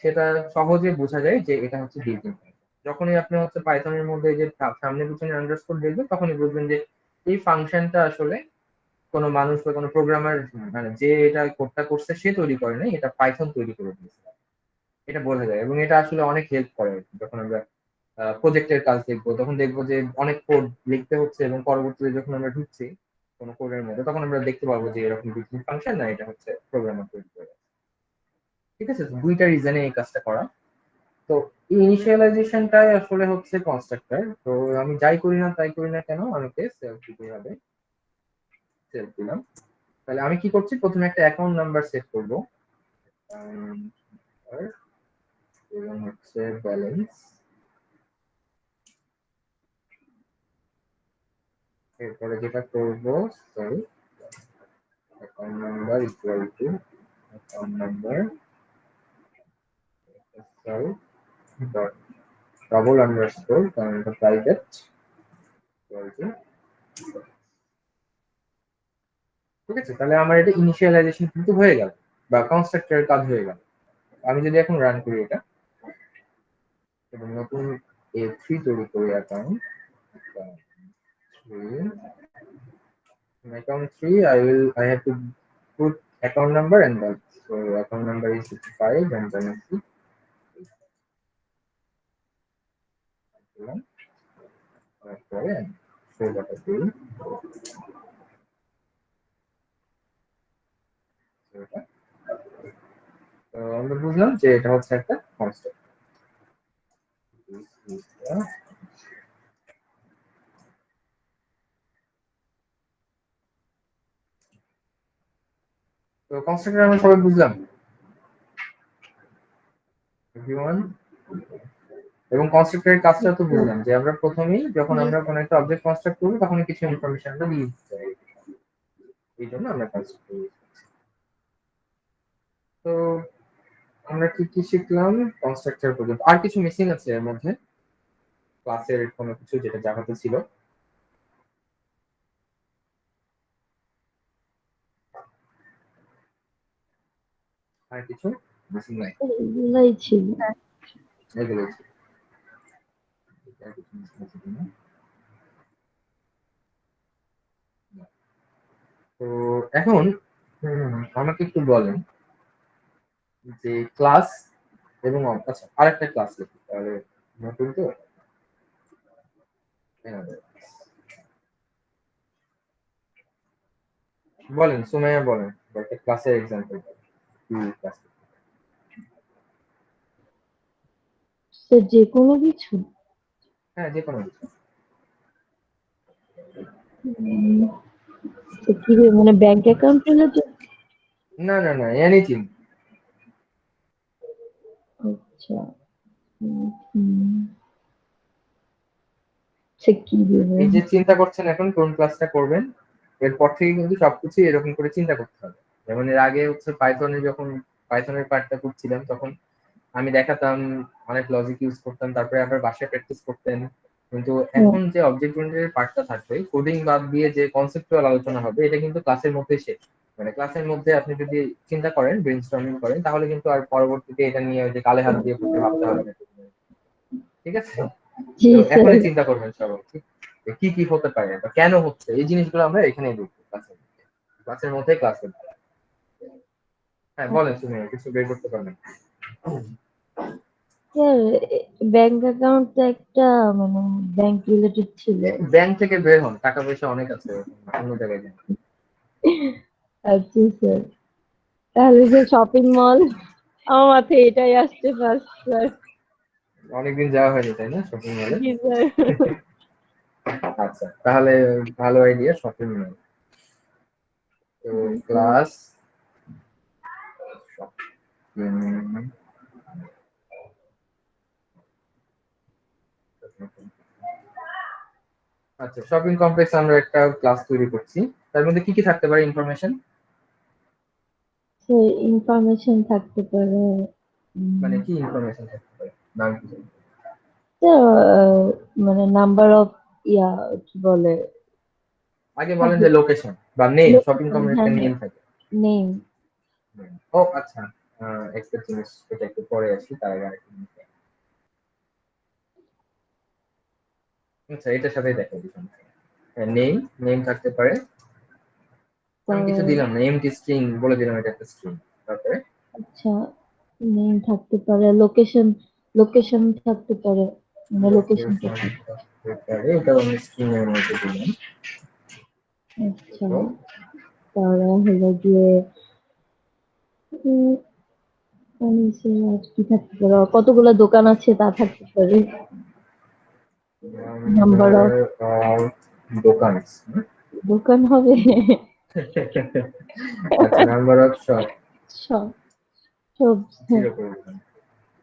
সেটা সহজে বোঝা যায় যে এটা হচ্ছে বিল্ট ইন ফাংশন। যখনই আপনি হচ্ছে পাইথনের মধ্যে যে সামনে পিছনে আন্ডারস্কোর দেখবেন, তখনই বুঝবেন যে এই ফাংশনটা আসলে কোনো মানুষ বা কোনো প্রোগ্রামার মানে যে এটা কোডটা করছে সে তৈরি করে নাই, এটা পাইথন তৈরি করে দিয়েছে, এটা বোঝা যায়। এবং এটা আসলে অনেক হেল্প করে যখন আমরা প্রজেক্টের কাজ দেখবো, তখন দেখবো যে অনেক কোড লিখতে হচ্ছে এবং পরবর্তীতে যখন আমরা ঢুকছি কোনো কোডের মধ্যে, তখন আমরা দেখতে পারবো যে এরকম বিল্ট ফাংশন না, এটা হচ্ছে প্রোগ্রামার তৈরি করে। ঠিক আছে, তো দুইটা রিজনে এই কাজটা করা। তো ইনিশিয়ালাইজেশনটাই আসলে হচ্ছে কনস্ট্রাক্টর। তো আমি যাই করি না তাই করি না কেন, আমাকে সেলফ দিতে হবে। সেলফ দিলাম। তাহলে আমি কি করছি, প্রথমে একটা অ্যাকাউন্ট নাম্বার সেট করবো, এবং হচ্ছে ব্যালেন্স, এরপরে যেটা করবো, sorry, account number equal to account number sorry dot double underscore, কারণ এটা প্রাইভেট, ইকুয়াল টু। ঠিক আছে, তাহলে আমার এটা ইনিশিয়ালাইজেশন কিন্তু হয়ে গেল বা কনস্ট্রাক্টরের কাজ হয়ে গেল। আমি যদি এখন রান করি এটা এবং নতুন A3 তৈরি করি account, in account 3 I have to put account number and balance. So account number is 65 and balance is 8. And show data field. তো আমরা বুঝলাম যে এটা হচ্ছে একটা কনস্ট্রাক্ট। তো কনস্ট্রাক্টর আমরা সবাই বুঝলাম everyone? এবং কনস্ট্রাক্টরের কাজটা তো বুঝলাম যে আমরা প্রথমেই যখন আমরা কোনো একটা অবজেক্ট কনস্ট্রাক্ট করব তখন কিছু ইনফরমেশন আমরা দিয়ে দিতে চাই, এই জন্য আমরা কনস্ট্রাক্টর ইউজ করছি। তো আমরা কি কি শিখলাম কনস্ট্রাক্টর পর্যন্ত? আর কিছু মিসিং আছে এর মধ্যে ক্লাসের কোনো কিছু যেটা জানাতে ছিল? আর কিছু মিসিং নাই? এগুলাই ছিল। এগুলোই ছিল। আর কিছু missing আছে কিনা? না। তো এখন আমাকে একটু বলেন যে ক্লাস এবং আচ্ছা আরেকটা ক্লাস লিখি তাহলে, নতুন তো বলেন, সুমাইয়া বলেন একটা ক্লাসের এক্সাম্পল। স্যার যে কোনো কিছু? হ্যাঁ, যে কোনো কিছু। তো কি রে, মানে ব্যাংক অ্যাকাউন্ট রিলেটেড? না না না, এনিথিং। আচ্ছা, সে কি দেবে? এই যে চিন্তা করছেন এখন কোন ক্লাসটা করবেন, এরপর থেকে কিন্তু সবকিছু এরকম করে চিন্তা করতে হবে। যেমন এর আগে হচ্ছে পাইথনে যখন পাইথনের পার্টটা করছিলাম তখন আমি দেখাতাম, অনেক লজিক ইউজ করতাম, তারপরে আবার বাসায় প্র্যাকটিস করতেন। কিন্তু এখন যে অবজেক্ট ওরিয়েন্টেড পার্টটা থাকবে, কোডিং বাদ দিয়ে যে কনসেপ্টুয়াল আলোচনা হবে, এটা কিন্তু ক্লাসের মধ্যেই শেষ। মানে ক্লাসের মধ্যে আপনি যদি চিন্তা করেন, ব্রেইনস্টর্মিং করেন, তাহলে কিন্তু আর পরবর্তীতে এটা নিয়ে ওই যে কালে হাত দিয়ে বসে ভাবতে হবে না। ঠিক আছে, জি তো স্যার। এখনই চিন্তা করবেন সবাই কি কি হতে পারে বা কেন হচ্ছে, এই জিনিসগুলো আমরা এখানেই দেখবো ক্লাসের মধ্যে ক্লাস করবো। হ্যাঁ বলেন, তুমি কিছু বের করতে পারবেন? স্যার ব্যাংক অ্যাকাউন্ট তো একটা মানে ব্যাংক রিলেটেড ছিল। ব্যাংক থেকে বের হন, টাকা পয়সা অনেক আছে, অন্য জায়গায় যান। আচ্ছা স্যার, তাহলে যে শপিং মল। আমার মাথায় এটাই আসছে ফার্স্ট স্যার। অনেকদিন যাওয়া হয়নি তাই না শপিং মলে? জি স্যার। আচ্ছা, তাহলে ভালো আইডিয়া শপিং মল। তো ক্লাস আচ্ছা, শপিং কমপ্লেক্স আমরা একটা ক্লাস তৈরি করছি। তার মধ্যে কি কি থাকতে পারে ইনফরমেশন? স্যার ইনফরমেশন থাকতে পারে মানে কি ইনফরমেশন থাকতে পারে? নাম কি? স্যার মানে নাম্বার অফ কি বলে আগে বলেন যে লোকেশন বা নেম, শপিং কমপ্লেক্সের নেম থাকে। নেম। ও আচ্ছা, একটা জিনিস এটা একটু পরে আসি, তার আগে আরেকটা জিনিস দেখি। আচ্ছা, এটার সাথে দেখা দিলাম নেম, নেম থাকতে পারে। আমি কিছু দিলাম না, এমটি স্ট্রিং বলে দিলাম এটা একটা স্ট্রিং। তারপরে আচ্ছা নেম থাকতে পারে, লোকেশন লোকেশন থাকতে পারে, মানে লোকেশন লোকেশন থাকতে পারে, এটা আমি স্ট্রিং এর মধ্যে দিলাম। আচ্ছা তারা হলো গিয়ে উম, আমি সে আর কি থাকতে পারে, কতগুলো দোকান আছে তা থাকতে পারে, নাম্বার অফ দোকান। দোকান হবে। আচ্ছা, নাম্বার অফ শপ সব সব হ্যাঁ। 0 করে দিলাম।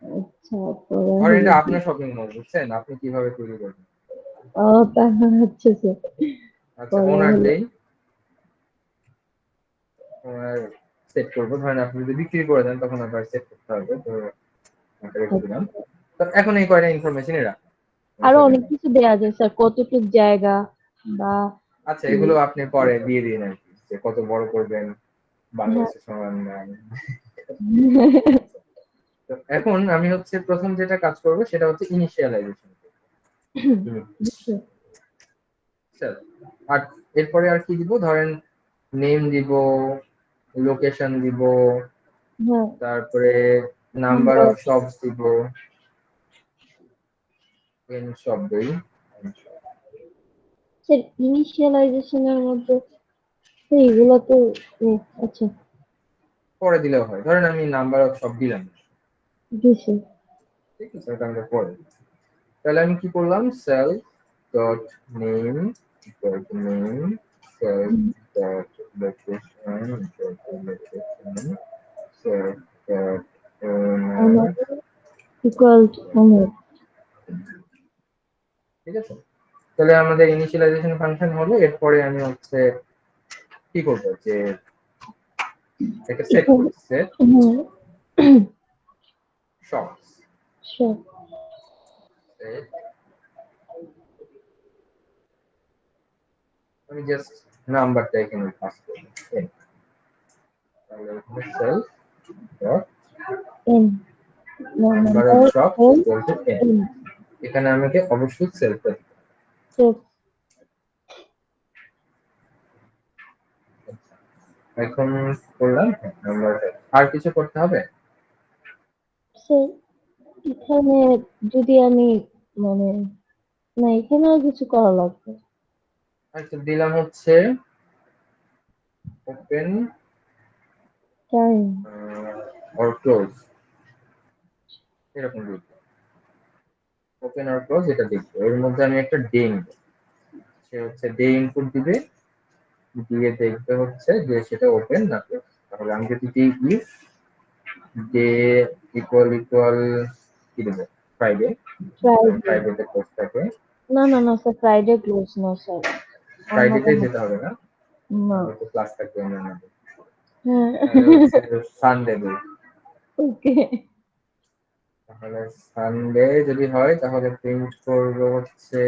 আচ্ছা পরে আর হলো এটা গিয়ে আপনার শপিং মল, বুঝছেন? আপনি কিভাবে তৈরি করবেন? তারপর হচ্ছে স্যার আচ্ছা, পরে ওনার হলো দেই, ওনার সেট করবো। ধরেন আপনি যদি বিক্রি করে দেন তখন আবার সেট করতে হবে, তো এটা রেখে দিলাম। তো এখন এই কয়টা ইনফরমেশন এরা আরো শপিং অনেক মল। কিছু দেয়া যায় স্যার, কতটুক জায়গা বা আচ্ছা, এগুলো আপনি পরে দিয়ে দিন আর কি, যে কত বড় করবেন, হ্যাঁ। বাংলাদেশের সমান না। তো এখন আমি হচ্ছে প্রথম যেটা কাজ করব সেটা হচ্ছে ইনিশিয়ালাইজেশন। আর এরপরে আর কি দিব? ধরেন নেম দিব, লোকেশন দিব, হ্যাঁ তারপরে নাম্বার অফ শপস দিব, এন শপ দেই। স্যার ইনিশিয়ালাইজেশনের মধ্যে স্যার এগুলো তো আচ্ছা পরে দিলেও হয়, ধরেন আমি নাম্বার অফ শপ দিলাম না। জি স্যার। ঠিক আছে, ওটা আমরা পরে দিই। তাহলে আমি কি করলাম? Self dot name equal to name, self dot location equal to location, self dot owner. Equal to ঠিক আছে, তাহলে আমাদের ইনিশিয়ালাইজেশন ফাংশন হলো। এরপরে আমি হচ্ছে কি করবো, যে একটা সেট করি, সেট শপস। আমি জাস্ট নাম্বারটা এখানে পাস করবো, তাহলে এখানে self dot number of shops equal to n। এখানে আমাকে অবশ্যই সেলফ দিতে হবে। এখন করলাম নাম্বার। আর কিছু করতে হবে? স্যার এখানে যদি আমি মানে না এখানে আর কিছু করা লাগবে। আচ্ছা, দিলাম হচ্ছে ওপেন টাইম অর ক্লোজ, এরকম লিখবো। ওপেন অর ক্লোজ এটা লিখবো। এর মধ্যে আমি একটা ডে নিব, সে হচ্ছে ডে ইনপুট দিবে, দিয়ে দেখবে হচ্ছে যে সেটা ওপেন না ক্লোজ। তাহলে আমি যদি দিই ইফ ডে ইকুয়াল ইকুয়াল কি দেবো, ফ্রাইডে, ফ্রাইডে। ফ্রাইডেতে ক্লোজ থাকে। না না না স্যার ফ্রাইডে ক্লোজ না স্যার, অন্য ফ্রাইডেতে কোনো যেতে হবে না, না। হয়তো ক্লাস থাকবে অন্য নামে। হ্যাঁ তাহলে হচ্ছে সানডে দেই। ওকে তাহলে সানডে যদি হয় তাহলে প্রিন্ট করবো হচ্ছে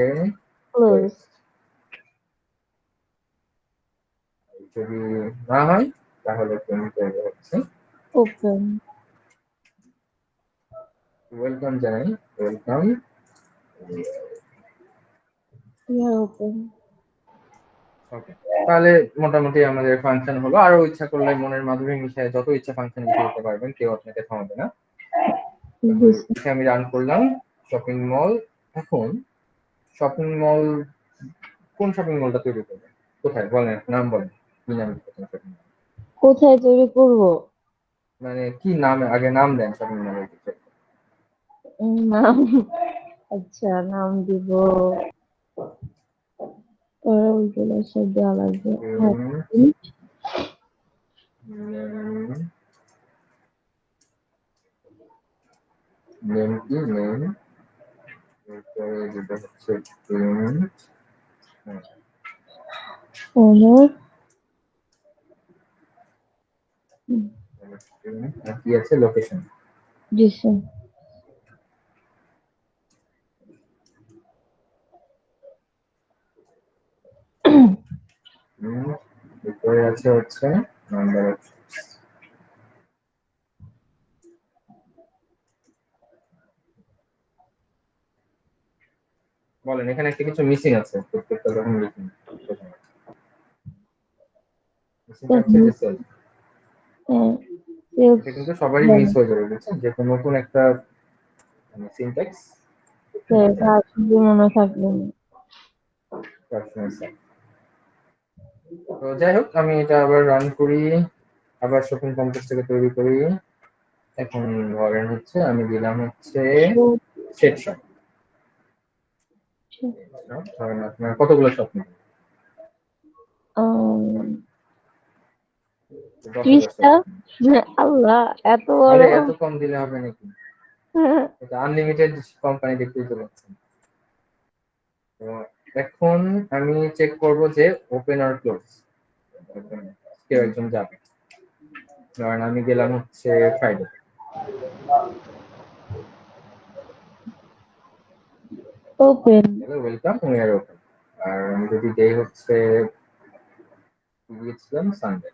ক্লোজ। যদি না হয় তাহলে প্রিন্ট করবো হচ্ছে ওপেন। ওয়েলকাম জানাই, ওয়েলকাম। ওপেন। ওকে, তাহলে মোটামুটি আমাদের ফাংশন হলো। আরো ইচ্ছা করলে মনের মাধুরী মিশিয়ে যত ইচ্ছা ফাংশন লিখে দিতে পারবেন, কেউ আপনাকে থামাবে না। তাহলে এখানে আমি রান করলাম শপিং মল। এখন শপিং মল, কোন শপিং মলটা তৈরি করবেন? কোথায় বলেন, নাম বলেন, কি নাম দিতে চান শপিং মল? কোথায় তৈরি করবো? মানে কি নাম, আগে নাম দেন শপিং মলের কিছু। নাম, আচ্ছা নাম দিব, ওরা ওইগুলো সব দেওয়া লাগবে। হ্যাঁ, নেম কি নেম, এরপরে যেটা হচ্ছে print, ওনার আর কি আছে লোকেশন। জি স্যার। এরপরে আছে হচ্ছে নাম্বার অফ, বলেন এখানে একটা কিছু মিসিং আছে প্রত্যেকটা যখন লিখুন। মিসিংটা হচ্ছে যে সেল, এটা কিন্তু সবারই মিস হয়ে যাবে বুঝছেন, যে কোনো নতুন একটা সিনট্যাক্স মনে থাকবে না। তো যাই হোক, আমি এটা আবার রান করি, আবার শপিং কমপ্লেক্স থেকে তৈরি করি। এখন ধরেন হচ্ছে আমি দিলাম হচ্ছে সেট শপ। ধরেন আপনার কতগুলো শপ নেই? 30টা। আল্লাহ, এত বড়! আরে এত কম দিলে হবে নাকি? এটা আনলিমিটেড কোম্পানি দেখতেই তো পাচ্ছেন। তো এখন আমি চেক করব যে ওপেন আর ক্লোজ, কেউ একজন যাবে। ধরেন আমি গেলাম হচ্ছে Friday, open. Welcome we are open. আর আমি যদি দেই হচ্ছে গিয়েছিলাম সানডে,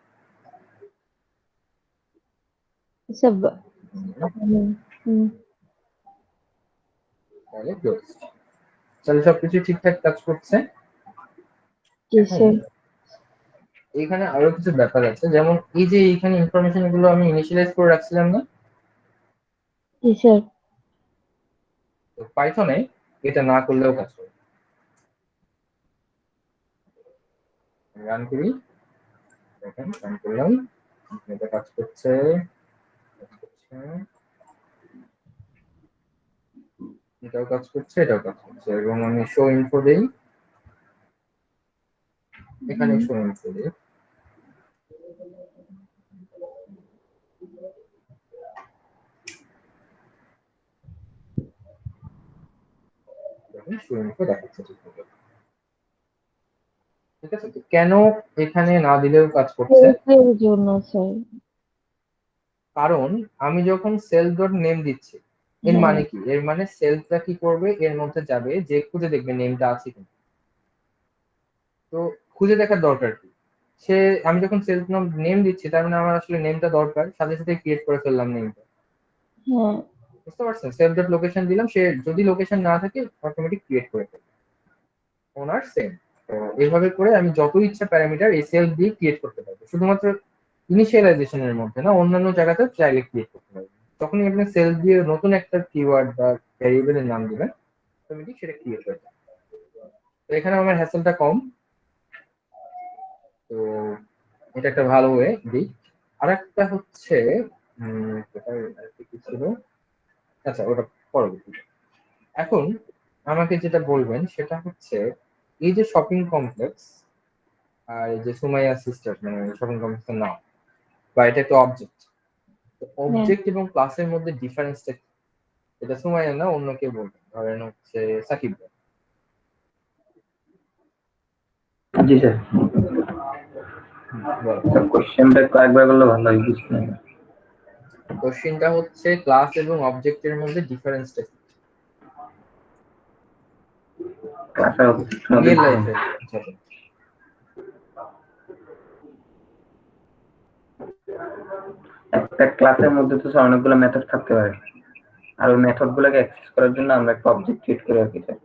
সব। তাহলে ক্লোজ। তাহলে সবকিছু ঠিকঠাক কাজ করছে। জি স্যার। এখানে আরো কিছু ব্যাপার আছে, যেমন এই যে এইখানে ইনফরমেশন গুলো আমি ইনিশিয়ালাইজ করে রাখছিলাম না, জি স্যার। তো পাইথনে এটা না করলেও কাজ করে। রান করি, দেখেন রান করলাম, এটা কাজ করছে, এটাও কাজ করছে, এটাও কাজ করছে। এবং আমি শো ইনফো দেই, এখানে শো ইনফো দিই, দেখেন শো ইনফো দেখাচ্ছে ঠিকভাবে। ঠিক আছে, তো কেন এখানে না দিলেও কাজ করছে? এর জন্য স্যার। কারণ আমি যখন সেল ডট নেম দিচ্ছি, এর মানে কি, এর মানে সেলটা কি করবে, এর মধ্যে যাবে, যে খুঁজে দেখবে নেমটা আছে কিনা। তো খুঁজে দেখার দরকার কি, সে আমি যখন সেলফ নেম দিচ্ছি তার মানে আমার আসলে নেমটা দরকার, সাথে সাথে ক্রিয়েট করে ফেললাম নেমটা। হ্যাঁ। বুঝতে পারছেন, সেলফ ডট লোকেশন দিলাম, সে যদি লোকেশন না থাকে অটোমেটিক ক্রিয়েট করে ফেলবে। ওনার সেম। তো এইভাবে করে আমি যত ইচ্ছা প্যারামিটার এই সেলফ দিয়ে ক্রিয়েট করতে পারবো, শুধুমাত্র ইনিশিয়ালাইজেশনের মধ্যে না, অন্যান্য জায়গাতে চাইলে ক্রিয়েট করতে পারবো। তখনই আপনি সেলফ দিয়ে নতুন একটা কিওয়ার্ড বা ভ্যারিয়েবলের নাম দিবেন, অটোমেটিক সেটা ক্রিয়েট হয়ে যাবে। তো এখানে আমার হ্যাসেলটা কম, তো এটা একটা ভালো ওয়ে দিক। আর একটা হচ্ছে কি ছিল, আচ্ছা ওটা পরবর্তী। এখন আমাকে যেটা বলবেন সেটা হচ্ছে, এই যে শপিং কমপ্লেক্স আর এই যে সুমাইয়া সিস্টার, মানে শপিং কমপ্লেক্সের নাম, বা এটা একটা অবজেক্ট, অবজেক্ট এবং ক্লাসের মধ্যে ডিফারেন্সটা, এটা সুমাইয়া না অন্য কেউ বলবেন, ধরেন হচ্ছে সাকিব ভাই। জি স্যার, কোশ্চেনটা কয়েকবার করলে ভালো হয়, বুঝতে না। কোশ্চেনটা হচ্ছে ক্লাস এবং অবজেক্টের মধ্যে ডিফারেন্সটা ক্লাসের মধ্যে রিয়েল লাইফে। একটা ক্লাসের মধ্যে তো স্যার অনেকগুলো মেথড থাকতে পারে, আর ওই মেথড গুলোকে অ্যাক্সেস করার জন্য আমরা একটা অবজেক্ট ক্রিয়েট করে রাখি স্যার।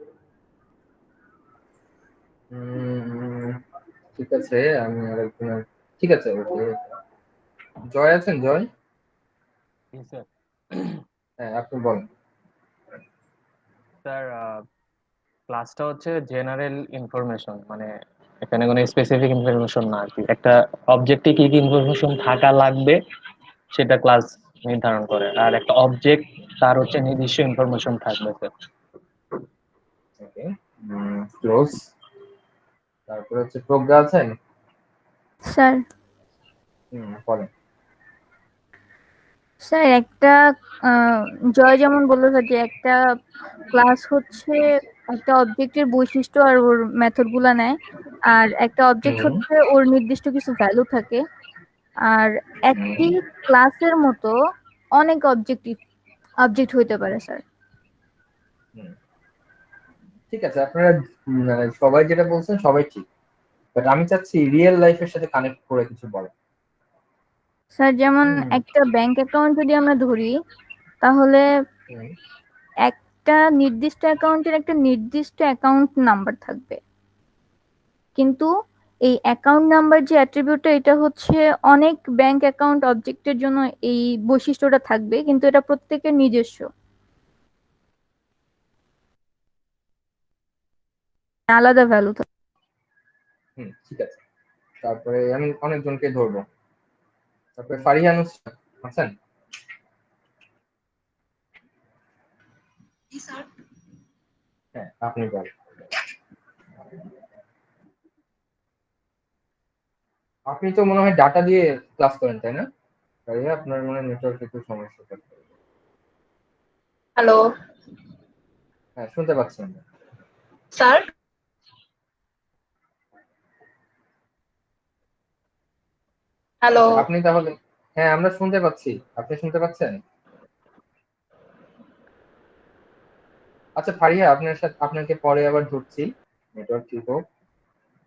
ঠিক আছে, আমি আরেকজন, ঠিক আছে ওকে। জয় আছেন? জয়, স্যার। হ্যাঁ আপনি বলেন। স্যার, ক্লাসটা হচ্ছে জেনারেল ইনফরমেশন, মানে এখানে কোনো স্পেসিফিক ইনফরমেশন না আর কি। একটা অবজেক্টে কি কি ইনফরমেশন থাকা লাগবে সেটা ক্লাস নির্ধারণ করে। আর একটা অবজেক্ট তার হচ্ছে নির্দিষ্ট ইনফরমেশন থাকবে স্যার। ওকে, ক্লোজ। তারপরে হচ্ছে প্রজ্ঞা আছেন? স্যার বলেন। স্যার একটা জয় যেমন বললো স্যার যে একটা ক্লাস হচ্ছে একটা অবজেক্টের বৈশিষ্ট্য আর ওর মেথড গুলা নেয়, আর একটা অবজেক্ট হুম, হচ্ছে ওর নির্দিষ্ট কিছু ভ্যালু থাকে। আর একটি হুম, ক্লাসের মতো অনেক অবজেক্ট হইতে পারে স্যার। হুম। ঠিক আছে, আপনারা মানে সবাই যেটা বলছেন সবাই ঠিক, বাট আমি চাচ্ছি রিয়েল লাইফের সাথে কানেক্ট করে কিছু বলেন। স্যার যেমন হুম, একটা ব্যাংক অ্যাকাউন্ট যদি আমরা ধরি, তাহলে হুম, একটা নির্দিষ্ট অ্যাকাউন্টের একটা নির্দিষ্ট অ্যাকাউন্ট নাম্বার থাকবে, কিন্তু এই অ্যাকাউন্ট নাম্বার যে অ্যাট্রিবিউটটা এটা হচ্ছে অনেক ব্যাংক অ্যাকাউন্ট অবজেক্টের জন্য এই বৈশিষ্ট্যটা থাকবে, কিন্তু এটা প্রত্যেকের নিজস্ব, আলাদা ভ্যালু থাকবে। ঠিক আছে। তারপরে আমি অনেকজনকে ধরবো। তারপরে ফারিহা নুসরাত আছেন? হ্যাঁ, আপনি বলেন। আপনি তো মনে হয় ডাটা দিয়ে ক্লাস করেন, তাই না? ফারিহা, আপনার মনে হয় নেটওয়ার্ক একটু সমস্যা থাকবে। হ্যালো হ্যাঁ, শুনতে পাচ্ছেন? স্যার। হ্যালো আচ্ছা, আপনি তাহলে, হ্যাঁ আমরা শুনতে পাচ্ছি, আপনি শুনতে পাচ্ছেন? আচ্ছা ফারিহা, আপনাকে পরে আবার ধরছি, নেটওয়ার্ক ঠিক হোক।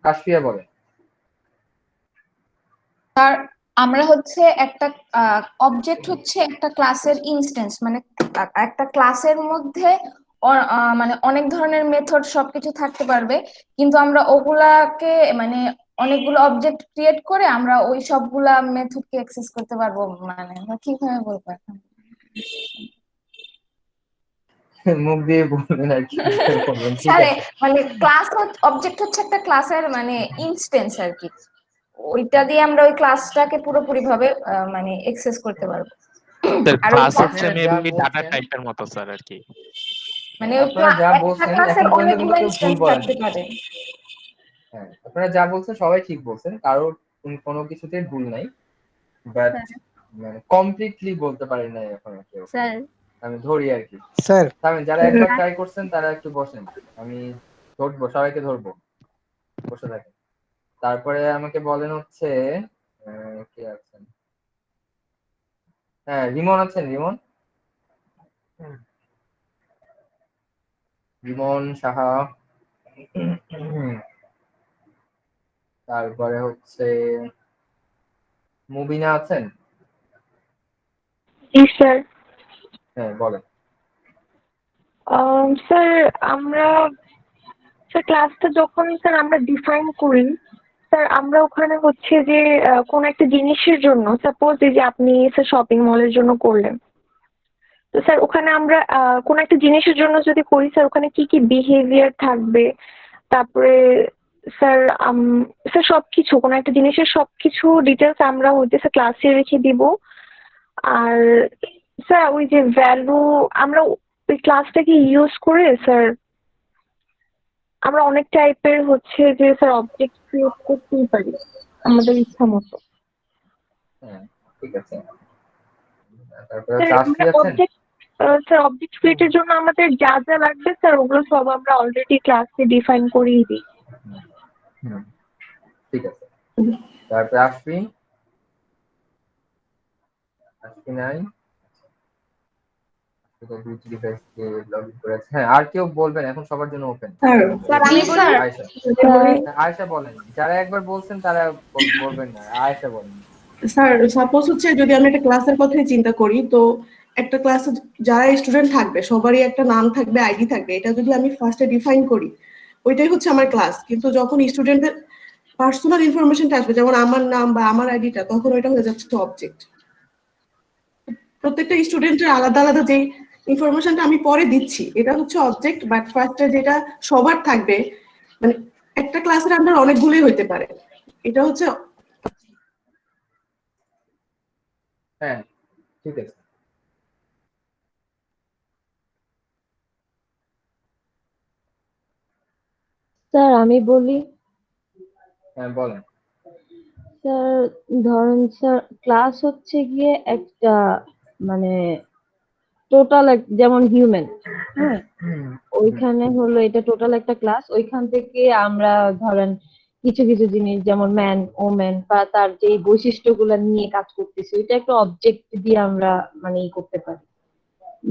কাশফিয়া বলে। স্যার, আমরা হচ্ছে একটা অবজেক্ট হচ্ছে একটা ক্লাসের ইনস্ট্যান্স, মানে একটা ক্লাসের মধ্যে মানে অনেক ধরনের মেথড সবকিছু থাকতে পারবে, কিন্তু আমরা ওগুলাকে মানে অনেকগুলো অবজেক্ট ক্রিয়েট করে আমরা ওই সবগুলা মেথডকে অ্যাক্সেস করতে পারবো। মানে আমরা কিভাবে বলবো এখন? মুখ দিয়ে বলবেন আর কি বলবেন, ঠিক স্যার আছে। মানে ক্লাস অবজেক্ট হচ্ছে একটা ক্লাসের মানে ইনস্ট্যান্স আর কি, ওইটা দিয়ে আমরা ওই ক্লাসটাকে পুরোপুরি ভাবে মানে অ্যাক্সেস করতে পারবো। স্যার আর ওই ক্লাস ক্লাস হচ্ছে আপনারা যা মেবি ডাটা বলছেন, টাইপের মতো স্যার আর কি। মানে ওই আপনারা যা একটা বলছেন ক্লাসের এখন পর্যন্ত অনেকগুলো কিন্তু কেউ ভুল ইনস্ট্যান্স বলেন। থাকতে পারে। হ্যাঁ, আপনারা যা বলছেন সবাই ঠিক বলছেন, কারোর কোনো কিছুতেই ভুল নাই, বাট স্যার মানে কমপ্লিটলি বলতে পারি না এখন কেউ। স্যার আমি ধরি আর কি। স্যার যারা একবার ট্রাই করছেন তারা একটু বসেন, আমি ধরবো, সবাইকে ধরবো, বসে থাকেন। তারপরে আমাকে বলেন হচ্ছে কে আছেন? হ্যাঁ, রিমন আছেন? রিমন, রিমন সাহা। তারপরে হচ্ছে মুবিনা আছেন? জি স্যার। হ্যাঁ বলেন। স্যার আমরা ক্লাসটা যখন স্যার আমরা ডিফাইন করি, স্যার আমরা ওখানে হচ্ছে যে কোন একটা জিনিসের জন্য, সাপোজ এই যে আপনি স্যার শপিং মলের জন্য করলেন, তো স্যার ওখানে আমরা কোন একটা জিনিসের জন্য যদি করি স্যার, ওখানে কি কি বিহেভিয়ার থাকবে, তারপরে স্যার স্যার সবকিছু কোন একটা জিনিসের সবকিছু ডিটেলস আমরা হচ্ছে স্যার ক্লাসে রেখে দিব। আর স্যার ওই যে ভ্যালু আমরা ওই ক্লাসটাকে ইউজ করে স্যার আমরা অনেক টাইপের হচ্ছে যে স্যার অবজেক্ট ক্রিয়েট করতেই পারি আমাদের ইচ্ছা মতো। হ্যাঁ, ঠিক আছে। তারপরে স্যার চাষি আমরা আছেন? অবজেক্ট ক্রিয়েটের জন্য আমাদের যা যা লাগবে স্যার ওগুলো সব আমরা অলরেডি ক্লাসে ডিফাইন করেই দিই। হুম, ঠিক আছে। তারপরে আফরিন, আফরিন নাই, দুটি ডিভাইসকে লগ ইন করেছে। হ্যাঁ, আর কেউ বলবেন? এখন সবার জন্য ওপেন। স্যার আমি বলি। আয়েশা, স্যার আয়েশা বলেন। যারা একবার বলছেন তারা বলবেন না, আয়েশা বলেন। স্যার সাপোজ হচ্ছে যদি আমি একটা ক্লাসের কথাই চিন্তা করি, তো একটা ক্লাসে যারা স্টুডেন্ট থাকবে সবারই একটা নাম থাকবে, আইডি থাকবে, এটা যদি আমি ফার্স্টে ডিফাইন করি ওইটাই হচ্ছে আমার ক্লাস। কিন্তু যখন স্টুডেন্টের পার্সোনাল ইনফরমেশনটা আসবে, যেমন আমার নাম বা আমার আইডিটা, তখন ওইটা হয়ে যাচ্ছে অবজেক্ট। প্রত্যেকটা স্টুডেন্টের আলাদা আলাদা যে ইনফরমেশনটা আমি পরে দিচ্ছি এটা হচ্ছে অবজেক্ট, বাট ফার্স্টে যেটা সবার থাকবে, মানে একটা ক্লাসের আন্ডার অনেকগুলোই হইতে পারে, এটা হচ্ছে। হ্যাঁ, ঠিক আছে। স্যার আমি বলি, হ্যাঁ বলেন। স্যার ধরেন স্যার ক্লাস হচ্ছে গিয়ে একটা মানে টোটাল যেমন হিউম্যান, হ্যাঁ, ওইখানে হলো এটা টোটাল একটা ক্লাস। ওইখান থেকে আমরা ধরেন কিছু কিছু জিনিস যেমন ম্যান ওম্যান বা তার যে বৈশিষ্ট্যগুলো নিয়ে কাজ করতেছি, ওইটা একটা অবজেক্ট দিয়ে আমরা মানে ই করতে পারি।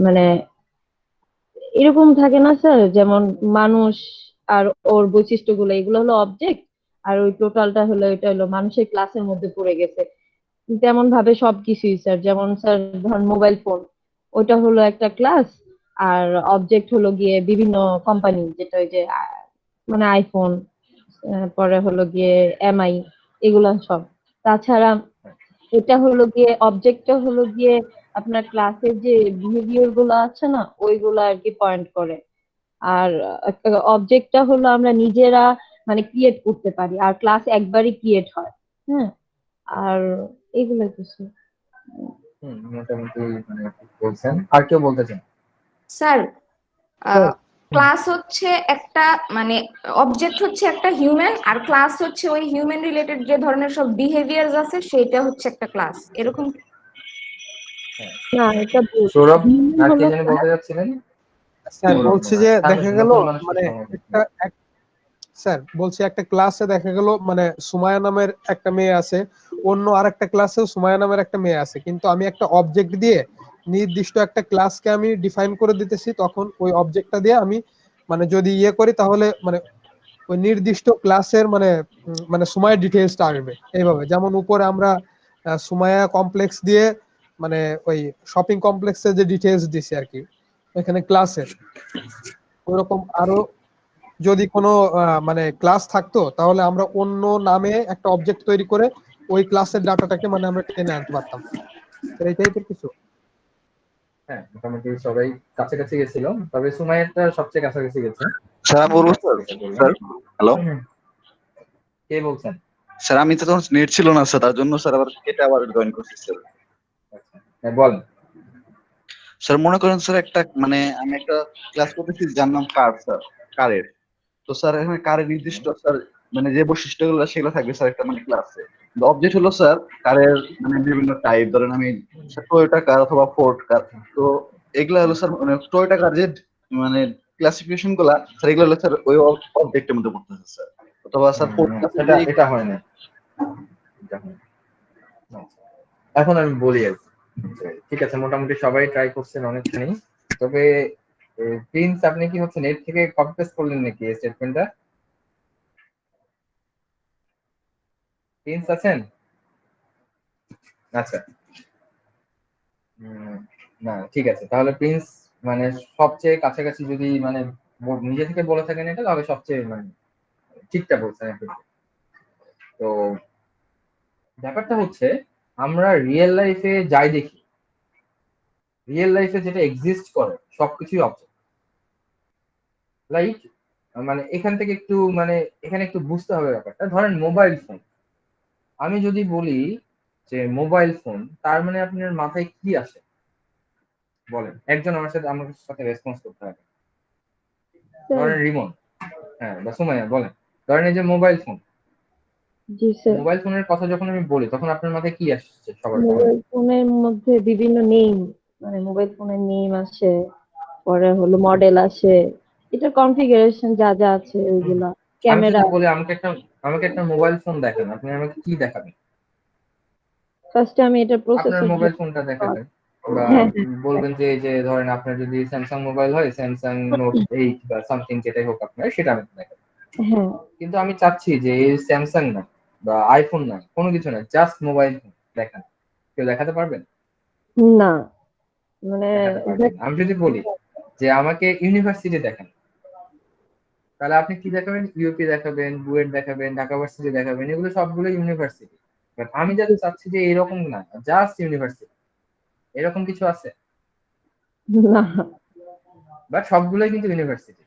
মানে এরকম থাকে না স্যার, যেমন মানুষ আর ওর বৈশিষ্ট্যগুলো এগুলো হলো অবজেক্ট, আর ওই টোটালটা হলো এটা হলো মানুষের ক্লাসের মধ্যে পড়ে গেছে। তেমন ভাবে সবকিছুই স্যার, যেমন স্যার ধরেন মোবাইল ফোন, ওইটা হলো একটা ক্লাস, আর অবজেক্ট হলো গিয়ে বিভিন্ন কোম্পানি, যেটা ওই যে মানে আইফোন, পরে হলো গিয়ে এমআই, এগুলা সব। তাছাড়া এটা হলো গিয়ে অবজেক্টটা হলো গিয়ে আপনার ক্লাসের যে বিহেভিয়ার গুলো আছে না, ওইগুলো আর কি পয়েন্ট করে। আর অবজেক্টটা হলো আমরা নিজেরা মানে ক্রিয়েট করতে পারি, আর ক্লাস একবারই ক্রিয়েট হয়। হ্যাঁ, আর এগুলো কিছু। মোটামুটি মানে ঠিক বলছেন। আর কেউ বলতে চান? স্যার স্যার ক্লাস হচ্ছে একটা মানে অবজেক্ট হচ্ছে একটা হিউম্যান, আর ক্লাস হচ্ছে ওই হিউম্যান রিলেটেড যে ধরনের সব বিহেভিয়ার্স আছে সেটা হচ্ছে একটা ক্লাস, এরকম কি? না, এটা ভুল। সৌরভ Human আর কে হলো জানি বলতে যাচ্ছিলেন? স্যার সৌরভ বলছি মনে যে হয়। দেখা গেল নতুন মানুষ তো মানে সম্ভবত। স্যার বলছি একটা ক্লাসে দেখা গেল মানে সুমায়া নামের একটা মেয়ে আছে, অন্য আরেকটা ক্লাসেও সুমায়া নামের একটা মেয়ে আছে, কিন্তু আমি একটা অবজেক্ট দিয়ে নির্দিষ্ট একটা ক্লাসকে আমি ডিফাইন করে দিতেছি, তখন ওই অবজেক্টটা দিয়ে আমি মানে যদি ইয়ে করি তাহলে মানে ওই নির্দিষ্ট ক্লাসের মানে মানে সুমায়া ডিটেইলসটা আসবে এইভাবে। যেমন উপরে আমরা সুমায়া কমপ্লেক্স দিয়ে মানে ওই শপিং কমপ্লেক্সের যে ডিটেইলস দিছি আর কি এখানে ক্লাসের, ওরকম আরো যদি কোনো মানে ক্লাস থাকতো তাহলে আমরা অন্য নামে একটা অবজেক্ট তৈরি করে ওই ক্লাসের ডাটাটাকে মানে আমরা টেনে আনতে পারতাম। তো এই টাইপের কিছু। হ্যাঁ, মোটামুটি সবাই কাছাকাছি গেছিল, তবে সুমাইয়াটা সবচেয়ে কাছাকাছি গেছে। স্যার আমি বলবো স্যার। স্যার হ্যালো কে বলছেন? স্যার, আমি তো তখন নেট ছিল না স্যার, তার জন্য স্যার আবার কেটে আবার জয়েন করছি স্যার। হ্যাঁ বলেন। স্যার মনে করেন স্যার একটা মানে আমি একটা ক্লাস করতেছি যার নাম কার স্যার, কারের। তো স্যার এখানে কারের নির্দিষ্ট স্যার মানে যে বৈশিষ্ট্যগুলো সেগুলো থাকবে স্যার একটা মানে ক্লাসে। অবজেক্ট হলো স্যার কারের মানে বিভিন্ন টাইপ, ধরেন আমি টয়োটা কার অথবা ফোর্ড কার। তো এগুলা হলো স্যার মানে টয়োটা কার যে মানে ক্লাসিফিকেশন গুলা স্যার, এগুলো হলো স্যার ওই অবজেক্টের মধ্যে পড়তেছে স্যার। অথবা স্যার ফোর্ড এটা এটা হয় না। এখন আমি বলি আর কি। ঠিক আছে, মোটামুটি সবাই ট্রাই করছেন অনেকখানি। তবে প্রিন্স, আপনি কি হচ্ছে নেট থেকে কপি পেস্ট করলেন নাকি এই স্টেটমেন্টটা? প্রিন্স আছেন? আচ্ছা। না ঠিক আছে, তাহলে প্রিন্স মানে সবচেয়ে কাছাকাছি যদি মানে নিজে থেকে বলে থাকেন এটা, তাহলে সবচেয়ে মানে ঠিকটা বলছেন এখন। তো ব্যাপারটা হচ্ছে আমরা রিয়েল লাইফে যাই দেখি, রিয়েল লাইফে যেটা এক্সিস্ট করে সবকিছুই অবজেক্ট। লাইক মানে এখান থেকে একটু মানে এখানে একটু বুঝতে হবে ব্যাপারটা। ধরেন মোবাইল ফোন, আমি যদি বলি যে মোবাইল ফোন, তার মানে আপনার মাথায় কি আসে বলেন? একজন আমার সাথে রেসপন্স করতে হবে। ধরেন রিমন, হ্যাঁ, বা সুমাইয়া বলেন। ধরেন এই যে মোবাইল ফোন, জি স্যার। মোবাইল ফোনের কথা যখন আমি বলি তখন আপনার মাথায় কি আসছে সবার প্রথমে? মোবাইল ফোনের মধ্যে বিভিন্ন নেম, মানে মোবাইল ফোনের নেম আসে, পরে হলো মডেল আসে, এটা কনফিগারেশন যা যা আছে ওইগুলা, আমি ক্যামেরা। যদি বলি আমাকে একটা মোবাইল ফোন দেখান, আপনি আমাকে কি দেখাবেন? ফার্স্টে আমি এটা আপনার প্রসেসর। মোবাইল ফোনটা দেখাবেন, বা হ্যাঁ বলবেন যে এই যে ধরেন আপনার যদি স্যামসাং মোবাইল হয়, স্যামসাং নোট 8 বা সামথিং যেটাই হোক আপনার, সেটা আমি দেখাবো। হ্যাঁ। কিন্তু আমি চাচ্ছি যে এই স্যামসাং না বা আইফোন না, কোনো কিছু না, জাস্ট মোবাইল ফোন দেখান। কেউ দেখাতে পারবেন? না, মানে দেখাতে পারবেন না। আমি যদি বলি যে আমাকে ইউনিভার্সিটি দেখান, তাহলে আপনি কি দেখাবেন? ইউপি দেখাবেন, বুয়েট দেখাবেন, ঢাকা ভার্সিটি দেখাবেন, এগুলো সবগুলো ইউনিভার্সিটি। বাট আমি যাতে চাচ্ছি যে এরকম না, জাস্ট ইউনিভার্সিটি, এরকম কিছু আছে? না। বাট সবগুলোই কিন্তু ইউনিভার্সিটি।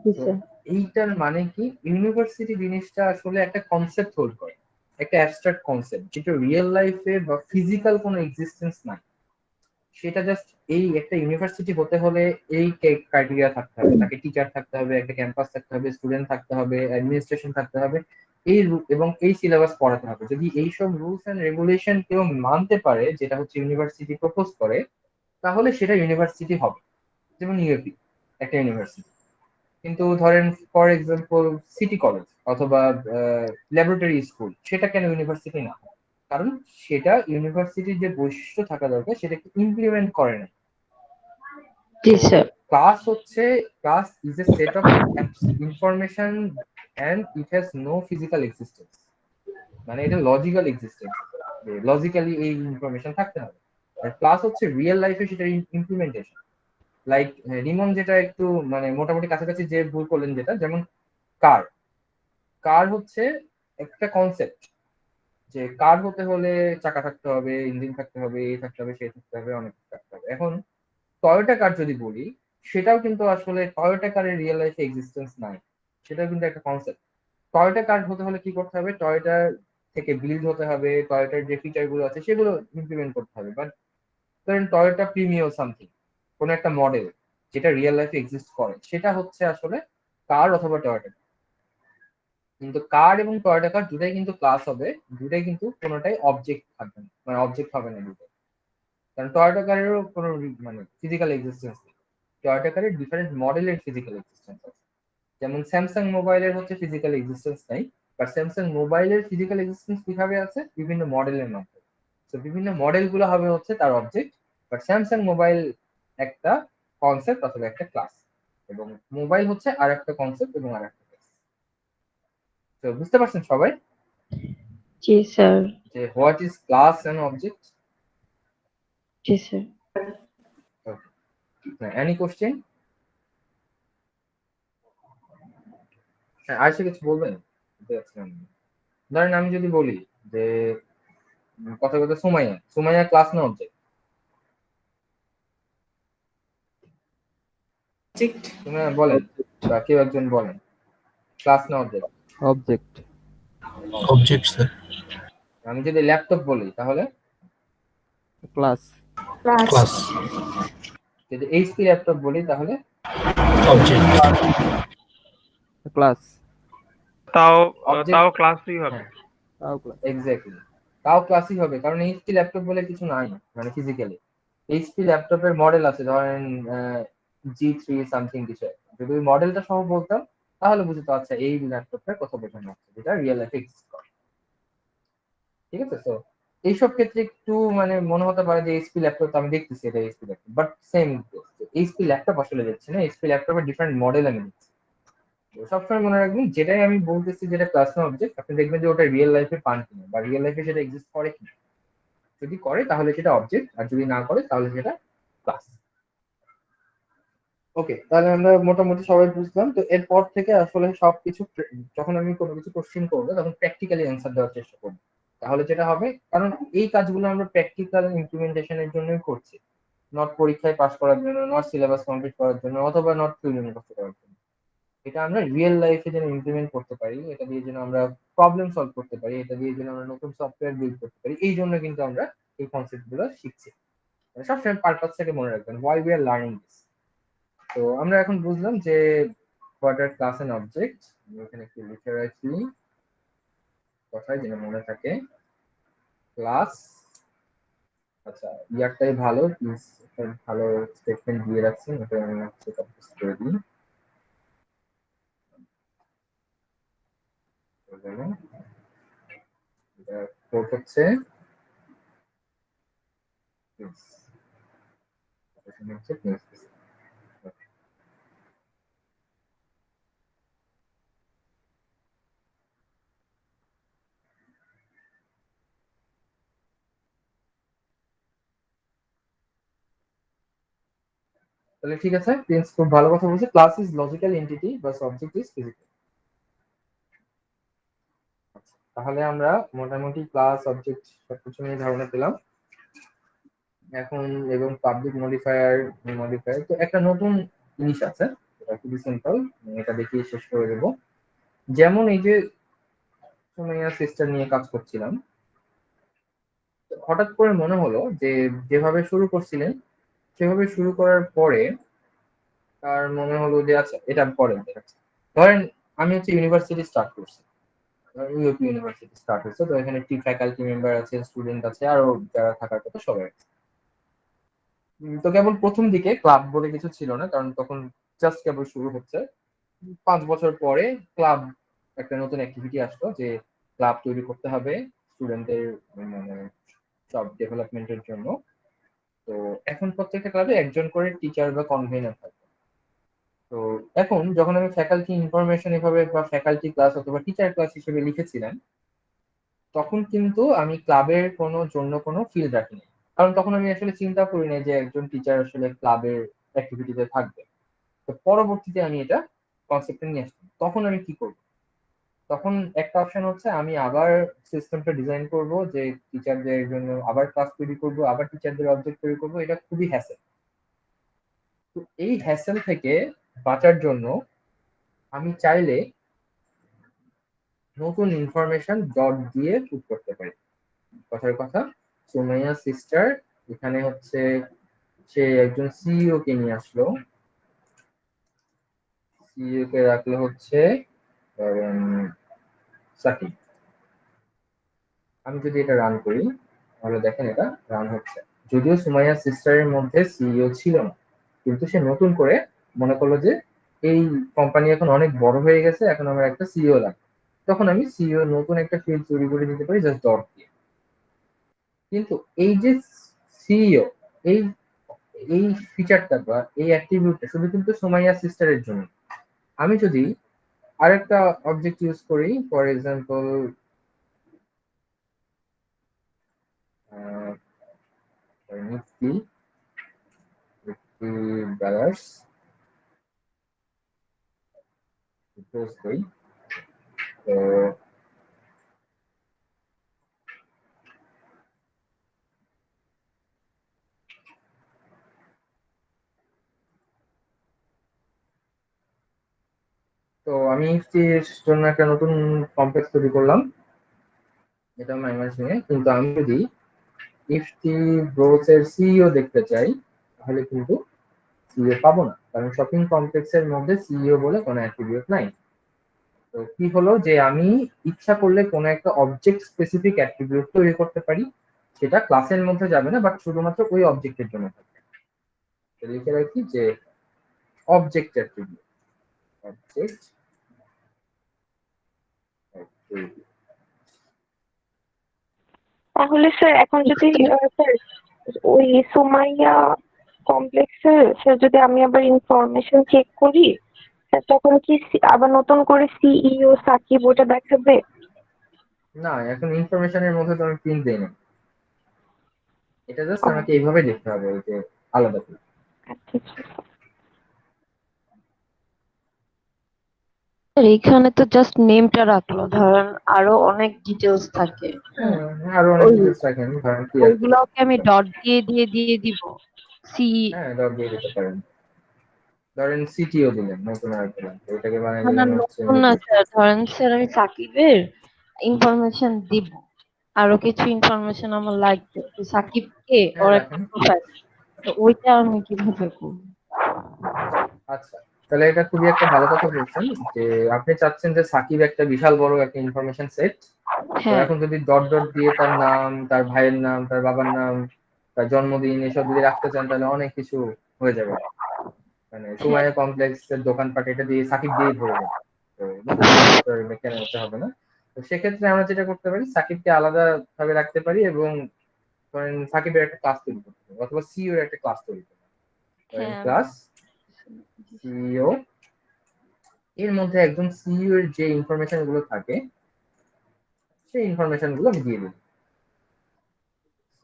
জি স্যার। এইটার মানে কি, ইউনিভার্সিটি জিনিসটা আসলে একটা কনসেপ্ট হোল্ড করে, একটা অ্যাবস্ট্রাক্ট কনসেপ্ট, যেটা রিয়েল লাইফে বা ফিজিক্যাল কোনো এক্সিস্টেন্স না। সেটা জাস্ট এই একটা ইউনিভার্সিটি হতে হলে এই ক্রাইটেরিয়া থাকতে হবে, তাকে টিচার থাকতে হবে, একটা ক্যাম্পাস থাকতে হবে, স্টুডেন্ট থাকতে হবে, অ্যাডমিনিস্ট্রেশন থাকতে হবে, এবং এই সিলেবাস পড়াতে হবে। যদি এইসব রুলস এন্ড রেগুলেশন কেউ মানতে পারে, যেটা হচ্ছে ইউনিভার্সিটি প্রপোজ করে, তাহলে সেটা ইউনিভার্সিটি হবে। যেমন ইউপি একটা ইউনিভার্সিটি, কিন্তু ধরেন ফর এক্সাম্পল সিটি কলেজ অথবা ল্যাবরেটরি স্কুল, সেটা কেন ইউনিভার্সিটি না? কারণ সেটা ইউনিভার্সিটির যে বৈশিষ্ট্য থাকা দরকার সেটাকে ইমপ্লিমেন্ট করে না। জি sir. Class is a set of information and it has no physical existence. মানে এটা লজিক্যাল এক্সিস্টেন্স, লজিক্যালি এই ইনফরমেশন থাকতে হবে। আর ক্লাস হচ্ছে রিয়েল লাইফে সেটার ইমপ্লিমেন্টেশন। লাইক রিমন যেটা একটু মানে মোটামুটি কাছাকাছি যে ভুল করলেন, যেটা যেমন কার হচ্ছে একটা কনসেপ্ট, যে কার হতে হলে চাকা থাকতে হবে, ইঞ্জিন থাকতে হবে, এই থাকতে হবে, সেই থাকতে হবে, অনেক কিছু থাকতে হবে। এখন টয়োটা কার যদি বলি, সেটাও কিন্তু আসলে টয়োটা কারের রিয়েল লাইফে এক্সিস্টেন্স নাই, সেটাও কিন্তু একটা কনসেপ্ট। টয়োটা কার হতে হলে কি করতে হবে? টয়োটার থেকে বিল্ড হতে হবে, টয়োটার যে ফিচার গুলো আছে সেগুলো ইমপ্লিমেন্ট করতে হবে। বাট ধরেন টয়োটা প্রিমিও সামথিং, কোন একটা মডেল যেটা রিয়েল লাইফে এক্সিস্ট করে, সেটা হচ্ছে আসলে কার অথবা টয়োটা। কিন্তু কার এবং টয়োটা কার দুটাই কিন্তু ক্লাস হবে, দুটাই কিন্তু কোনোটাই অবজেক্ট থাকবে না, মানে অবজেক্ট হবে না দুটো। কারণ টয়োটা কারেরও কোনো মানে ফিজিক্যাল এক্সিস্টেন্স নেই, টয়োটা কারের ডিফারেন্ট মডেলের ফিজিক্যাল এক্সিস্টেন্স আছে। যেমন স্যামসাং মোবাইলের হচ্ছে ফিজিক্যাল এক্সিস্টেন্স নাই, বাট স্যামসাং মোবাইলের ফিজিক্যাল এক্সিস্টেন্স কিভাবে আছে? বিভিন্ন মডেলের মাধ্যমে। তো বিভিন্ন মডেল গুলো হবে হচ্ছে তার অবজেক্ট, বাট স্যামসাং মোবাইল একটা কনসেপ্ট অথবা একটা ক্লাস, এবং মোবাইল হচ্ছে আর একটা কনসেপ্ট এবং আর একটা ক্লাস। তো বুঝতে পারছেন সবাই জি স্যার। যে what is class and object? জি স্যার। Any question? আর কিছু বলবেন? ধরেন আমি যদি বলি যে কথা কথা সুমাইয়া ক্লাস না অবজেক্ট? সুমাইয়া বলেন, বা কেউ একজন বলেন, ক্লাস না অবজেক্ট? অবজেক্ট। Object sir. আমি যদি ল্যাপটপ বলি তাহলে ক্লাস। ক্লাস। যদি এইচপি ল্যাপটপ বলি তাহলে অবজেক্ট। ক্লাস। তাও ক্লাসই হবে। তাও ক্লাস। এক্স্যাক্টলি, তাও ক্লাসই হবে, কারণ এইচপি ল্যাপটপ বলে কিছু নাই মানে ফিজিক্যালি। এইচপি ল্যাপটপের মডেল আছে, ধরেন G3 সামথিং কিছু। যদি ওই মডেলটা সহ বলতাম তাহলে বুঝতে, আচ্ছা এই ল্যাপটপটার কথা বোঝানো হচ্ছে, যেটা রিয়েল লাইফে এক্সিস্ট করে। ঠিক আছে? তো এইসব ক্ষেত্রে একটু মানে মনে হতে পারে যে এইচপি ল্যাপটপ, আমি দেখতেছি এটা HP laptop, but same HP laptop আসলে দেখছি না, এইচপি ল্যাপটপের ডিফারেন্ট মডেল আমি দেখছি। সবসময় মনে রাখবেন, যেটাই আমি বলতেছি যেটা ক্লাস না অবজেক্ট, আপনি দেখবেন যে ওটা রিয়েল লাইফে পান কিনা, বা রিয়েল লাইফে সেটা এক্সিস্ট করে কিনা। যদি করে তাহলে সেটা অবজেক্ট, আর যদি না করে তাহলে সেটা ক্লাস। ওকে, তাহলে আমরা মোটামুটি সবাই বুঝলাম। তো এরপর থেকে আসলে সবকিছু যখন আমি কোনো কিছু কোশ্চেন করবো তখন প্র্যাকটিক্যালি অ্যান্সার দেওয়ার চেষ্টা করবো। তাহলে যেটা হবে, কারণ এই কাজগুলো আমরা প্র্যাকটিক্যাল ইমপ্লিমেন্টেশনের জন্যই করছি, নট পরীক্ষায় পাস করার জন্য, নট সিলেবাস কমপ্লিট করার জন্য, অথবা নট থিওরি মুখস্থ করার জন্য। এটা আমরা রিয়েল লাইফে যেন ইমপ্লিমেন্ট করতে পারি, এটা দিয়ে যেন আমরা প্রবলেম সলভ করতে পারি, এটা দিয়ে যেন আমরা নতুন সফটওয়্যার বিল্ড করতে পারি, এই জন্য কিন্তু আমরা এই কনসেপ্ট গুলো শিখছি। সবসময় পারপাসটাকে মনে রাখবেন, why we are learning this. তো আমরা এখন বুঝলাম যে what are class and object. এখানে একটু লিখে রাখি কথায় যেন মনে থাকে, ক্লাস। আচ্ছা, ইয়ারটাই ভালো, প্লিজ ভালো স্টেটমেন্ট দিয়ে রাখছেন, এটা আমি হচ্ছে কপি করে দিই। এটা কোড হচ্ছে তাহলে ঠিক আছে, প্রিন্স খুব ভালো কথা বলছে। Class is logical entity bus object is physical. তাহলে আমরা মোটামুটি ক্লাস অবজেক্ট সবকিছু নিয়ে ধারণা পেলাম এখন। এবং পাবলিক মডিফায়ার তো একটা নতুন জিনিস আছে, এটা খুবই সিম্পল, এটা দেখিয়ে শেষ করে দেবো। যেমন এই যে সুমাইয়া সিস্টেম নিয়ে কাজ করছিলাম, হঠাৎ করে মনে হলো যে যেভাবে শুরু করছিলেন সেভাবে শুরু করার পরে তার মনে হলো যে আচ্ছা এটা পরে দেখাচ্ছি। ধরেন আমি হচ্ছে ইউনিভার্সিটি স্টার্ট করছি, ইউপি ইউনিভার্সিটি স্টার্ট হয়েছে, তো এখানে ফ্যাকাল্টি মেম্বার আছে, স্টুডেন্ট আছে, আরো যারা থাকার কথা সবাই আছে। তো কেবল প্রথম দিকে ক্লাব বলে কিছু ছিল না, কারণ তখন জাস্ট কেবল শুরু হচ্ছে। 5 বছর পরে ক্লাব একটা নতুন অ্যাক্টিভিটি আসলো যে ক্লাব তৈরি করতে হবে স্টুডেন্টদের মানে সব ডেভেলপমেন্টের জন্য। তো এখন প্রত্যেকটা ক্লাবে একজন করে টিচার বা কনভেনার থাকে। তো এখন যখন আমি ফ্যাকাল্টি ইনফরমেশন এভাবে বা ফ্যাকাল্টি ক্লাস অথবা টিচার ক্লাস হিসেবে লিখেছিলাম, তখন কিন্তু আমি ক্লাবের জন্য কোনো ফিল্ড রাখিনি, কারণ তখন আমি আসলে চিন্তা করি না যে একজন টিচার আসলে ক্লাবের অ্যাক্টিভিটিতে থাকবে। তো পরবর্তীতে আমি এটা কনসেপ্টে নিয়ে আসলাম। তখন আমি কি করব? তখন একটা অপশন হচ্ছে আমি আবার সিস্টেমটা ডিজাইন করব যে টিচারদের জন্য আবার ক্লাস তৈরি করব, আবার টিচারদের অবজেক্ট তৈরি করব। এটা খুবই হ্যাসেল। তো এই হ্যাসেল থেকে বাঁচার জন্য আমি চাইলে নতুন ইনফরমেশন ডট দিয়ে পুট করতে পারি। কথার কথা, সুমাইয়া সিস্টার এখানে হচ্ছে সে একজন সিইও কে নিয়ে আসলো, সিইও কে রাখলো হচ্ছে সাকিব। আমি যদি এটা রান করি তাহলে দেখেন এটা রান হচ্ছে। যদিও সুমাইয়া সিস্টারের মধ্যে সিইও ছিল না, কিন্তু সে নতুন করে মনে করলো যে এই কোম্পানি এখন অনেক বড় হয়ে গেছে, এখন আমার একটা সিইও লাগবে। তখন আমি সিইও নতুন একটা ফিল্ড তৈরি করে দিতে পারি জাস্ট ডট দিয়ে। কিন্তু এই যে সিইও, এই এই ফিচারটা বা এই অ্যাট্রিবিউটটা শুধু কিন্তু সুমাইয়া সিস্টারের জন্য। আমি যদি আরেকটা অবজেক্ট ইউজ করি, for example Nifty dollars post করি, তো তো আমি নিফটির জন্য একটা নতুন কমপ্লেক্স তৈরি করলাম, এটা ময়মনসিংহে। কিন্তু আমি যদি নিফটি গ্রোথ এর সিইও দেখতে চাই তাহলে কিন্তু সিইও পাবো না, কারণ শপিং কমপ্লেক্সের মধ্যে সিইও বলে কোনো অ্যাট্রিবিউট নাই। তো কি হলো যে আমি ইচ্ছা করলে কোনো একটা অবজেক্ট স্পেসিফিক অ্যাট্রিবিউট তৈরি করতে পারি, সেটা ক্লাসের মধ্যে যাবে না, বাট শুধুমাত্র ওই অবজেক্টের জন্য থাকবে। তো লিখে রাখি যে অবজেক্ট অ্যাট্রিবিউট, অবজেক্ট অ্যাট্রিবিউট। তাহলে স্যার এখন যদি স্যার ওই সুমাইয়া কমপ্লেক্সে স্যার যদি আমি আবার ইনফরমেশন চেক করি, স্যার তখন কি আবার নতুন করে সিইও সাকিব ওটা দেখাবে? না, এখন ইনফরমেশনের মধ্যে তো আমি প্রিন্ট দেই না, এটা জাস্ট আমাকে এইভাবে দেখতে হবে যে আলাদা করে। আচ্ছা আচ্ছা। এখানে তো জাস্ট নেমটা রাখলো, ধরেন আরো অনেক ডিটেলস থাকে। হ্যাঁ, আরো অনেক ডিটেলস রাখেন, ধরেন কি ওইগুলোকে আমি ডট দিয়ে দিব। সি হ্যাঁ ডট দিয়ে দিতে পারেন। ধরেন সিটিও দিলেন, নতুন আর দিলেন, এটাকে বানিয়ে না দিলেন হচ্ছে নতুন না স্যার, ধরেন স্যার আমি সাকিবের ইনফরমেশন দিব, আরো কিছু ইনফরমেশন আমার লাগবে যে সাকিব কে, হ্যাঁ ওর একটা রাখেন। প্রোফাইল, তো ওইটা আমি কিভাবে করব? আচ্ছা, তাহলে এটা খুবই একটা ভালো কথা বলছেন যে আপনি চাচ্ছেন যে সাকিব একটা বিশাল বড় একটা ইনফরমেশন সেট। তো হ্যাঁ এখন যদি ডট ডট দিয়ে তার নাম, তার ভাইয়ের নাম, তার বাবার নাম, তার জন্মদিন এসব যদি রাখতে চান তাহলে অনেক কিছু হয়ে যাবে। মানে হ্যাঁ সুমাইয়া কমপ্লেক্সের দোকানপাট এটা দিয়ে সাকিব দিয়েই ভরে যাবে, তো নতুন করে কেনা হতে হবে না। তো সেক্ষেত্রে আমরা যেটা করতে পারি, সাকিবকে আলাদা ভাবে রাখতে পারি এবং ধরেন সাকিবের একটা ক্লাস তৈরি করতে পারি, অথবা সিইও এর একটা ক্লাস তৈরি করতে পারি। হ্যাঁ ক্লাস সিইও এর মধ্যে একদম সিইও এর যে ইনফরমেশন গুলো থাকে সেই ইনফরমেশন গুলো আমি দিয়ে দিই।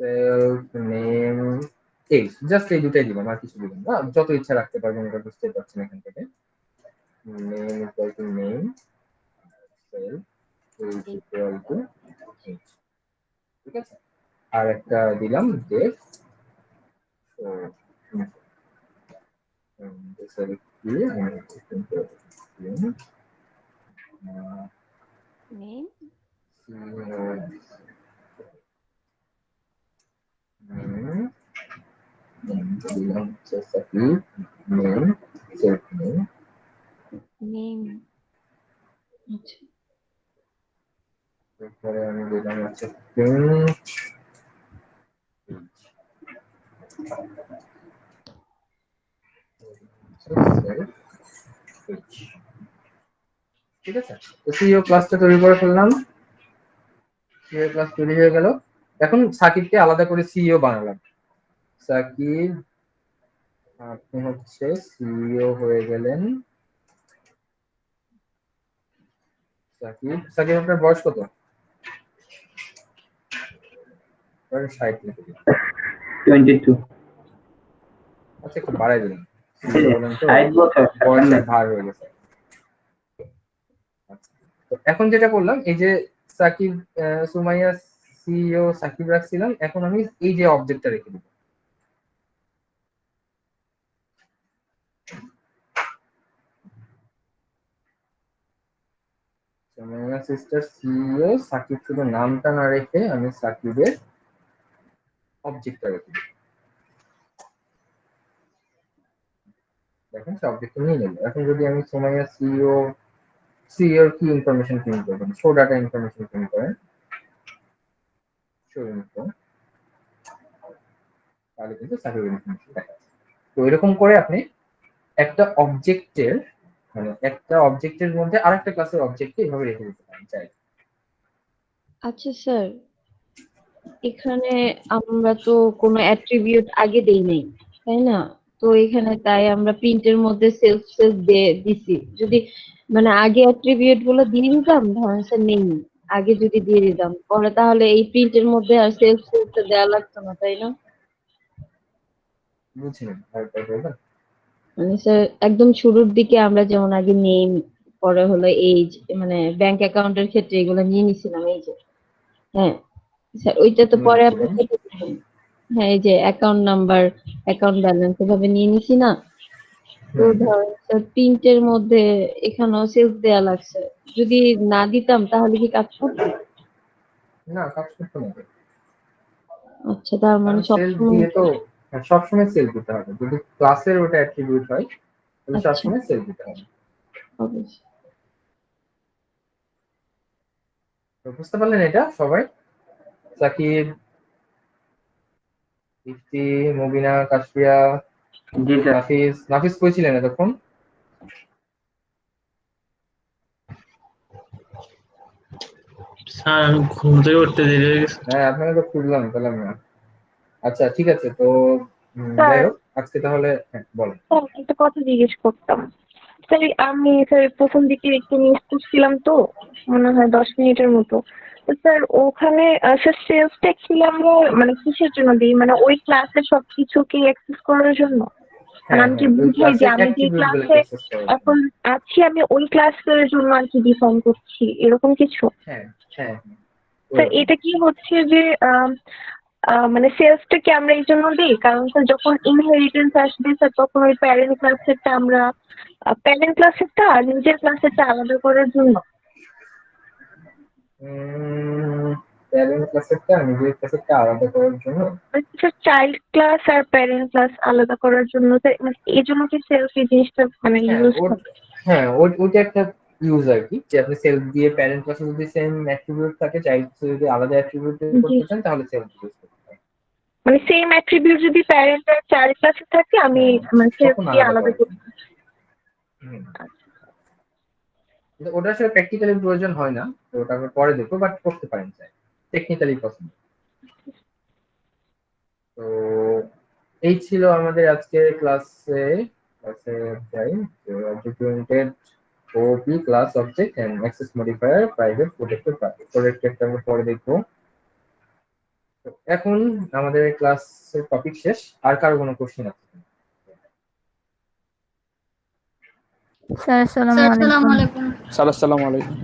সেলফ নেম, এই জাস্ট এই দুটাই দিলাম, আর কিছু দিলাম না, যত ইচ্ছা রাখতে পারবেন, এটা বুঝতে পারছেন এখান থেকে। Name equal to name, self equal to, ঠিক আছে। আর একটা দিলাম ডেট, সেলফ দিয়ে নেম দিলাম হচ্ছে Sakib name self name. Name আচ্ছা এরপরে আমি দিলাম হচ্ছে প্রিন্ট ঠিক আছে। তো সিইও ক্লাসটা তৈরি করে ফেললাম, সিইও ক্লাস তৈরি হয়ে গেল। এখন সাকিবকে আলাদা করে সিইও বানালাম। সাকিব আপনি হচ্ছে সিইও হয়ে গেলেন। সাকিব সাকিব আপনার বয়স কত? 60 লিখে দিন। 22 আচ্ছা একটু বাড়াই দিন, সিইও হলেন তো 8 বছর বয়সের ভার হয়ে গেছে। আচ্ছা, তো এখন যেটা করলাম এই যে সাকিব সুমাইয়া সিইও সাকিব রাখছিলাম, এখন আমি এই যে অবজেক্টটা রেখে দিব। সুমাইয়া সিস্টার সিইও সাকিব শুধু নামটা না রেখে আমি সাকিবের অবজেক্টটা রেখে দিব। দেখেন সে অবজেক্টটা নিয়ে নেব। এখন যদি আমি সুমাইয়া সিইও কি ইনফরমেশন প্রিন্ট করবেন, শো ডাটা ইনফরমেশন প্রিন্ট করেন, শো ইনফো, তাহলে কিন্তু সাকিবের ইনফরমেশন দেখা যাচ্ছে। তো এরকম করে আপনি একটা অবজেক্টের মানে একটা অবজেক্টের মধ্যে আরেকটা ক্লাসের অবজেক্টকে এভাবে রেখে দিতে পারেন চাই। আচ্ছা স্যার, এখানে আমরা তো কোনো অ্যাট্রিবিউট আগে দেই নাই, তাই না? তো এখানে তাই আমরা প্রিন্টের মধ্যে সেলফ দিছি। যদি মানে আগে অ্যাট্রিবিউট গুলো দিয়ে দিতাম, ধরেন স্যার নেই আগে যদি দিয়ে দিতাম পরে, তাহলে এই প্রিন্টের মধ্যে আর সেলফ দেওয়া লাগতো না, তাই না? বুঝলেন? আরেকবার বলবেন? মানে স্যার একদম শুরুর দিকে আমরা যেমন আগে নেম, পরে হলো এইজ, মানে ব্যাংক অ্যাকাউন্টের ক্ষেত্রে এগুলো নিয়ে নিছিলাম এই যে, হ্যাঁ স্যার ওইটা তো পরে আপনি কেটে দিবেন। হ্যাঁ এই যে অ্যাকাউন্ট নাম্বার, অ্যাকাউন্ট ব্যালেন্স এভাবে নিয়ে নিছি না। তো ধরেন স্যার প্রিন্টের মধ্যে এখানেও সেলস দেয়া লাগছে, যদি না দিতাম তাহলে কি কাজ করতো? না, কাজ করতে না। আচ্ছা তার মানে কারণ সেলফ সবসময় দিয়ে তো সবসময় সেলফ দিতে হবে। যদি ক্লাসের ওটা অ্যাট্রিবিউট হয় তাহলে আচ্ছা সবসময় সেলফ দিতে হবে। অবশ্যই। তো বুঝতে পারলেন এটা সবাই? সাকিব, ইফতি, মুবিনা, কাশফিয়া, জি স্যার। নাফিস কই ছিলেন এতক্ষণ? স্যার আমি ঘুম থেকে উঠতে দেরি হয়ে গেছে। হ্যাঁ আপনাকে তো খুঁজলাম পেলাম না। আচ্ছা ঠিক আছে, তো স্যার যাই হোক আজকে তাহলে হ্যাঁ বলেন। স্যার একটা কথা জিজ্ঞেস করতাম। স্যার আমি স্যার প্রথম দিকে একটু মিস করছিলাম তো, মনে হয় 10 মিনিটের মতো। তো স্যার ওখানে স্যার সেলসটা অ্যাকচুয়ালি আমরা মানে কিসের জন্য দিই, মানে ওই ক্লাসে সবকিছুকে অ্যাক্সেস করার জন্য? মানে হ্যাঁ আমি কি হ্যাঁ, ওই বুঝাই যে ক্লাসের আমি যে অ্যাট্রিবিউট গুলো ক্লাসে অ্যাক্সেস করার জন্য। এখন আছি আমি ওই ক্লাসের জন্য আর কি ডিফাইন করছি, এরকম কিছু? হ্যাঁ হ্যাঁ স্যার এটা কি হচ্ছে যে মানে সেলসটা কি আমরা এই জন্য দিই কারণ স্যার যখন ইনহেরিটেন্স আসবে স্যার তখন ওই প্যারেন্ট ক্লাসেরটা আমরা প্যারেন্ট ক্লাসেরটা আর নিজের ক্লাসেরটা আলাদা করার জন্য? প্যারেন্ট ক্লাসেরটা নিজের ক্লাসেরটা আলাদা করার জন্য। স্যার চাইল্ড ক্লাস আর প্যারেন্ট ক্লাস আলাদা করার জন্য স্যার, মানে এই জন্য কি সেলস এই জিনিসটা মানে ইউজ করে? হ্যাঁ ওইটা একটা ইউজ আর কি, যে আপনি সেলফ দিয়ে প্যারেন্ট ক্লাসে যদি সেম অ্যাট্রিবিউট থাকে, চাইল্ড যদি আলাদা অ্যাট্রিবিউট করতে চান তাহলে সেলফ ইউজ করতে পারেন। মানে সেম অ্যাট্রিবিউট যদি প্যারেন্ট আর চাইল্ড ক্লাসে থাকে আমি মানে সেলস তখন দিয়ে আলাদা আলাদা করার করতে? কিন্তু ওটা আসলে প্র্যাকটিক্যালি প্রয়োজন হয় না, তো ওটা আমরা পরে দেখবো, বাট করতে পারেন চাই টেকনিক্যালি পসিবল। তো এই ছিল আমাদের আজকের ক্লাসে যাই, object oriented OOP class object and access modifier private protected public. প্রোটেক্টেডটা আমরা পরে দেখবো। তো এখন আমাদের ক্লাসের টপিক শেষ। আর কারো কোনো কোশ্চেন আছে? স্যার আসসালামু আলাইকুম। স্যার আসসালামু আলাইকুম।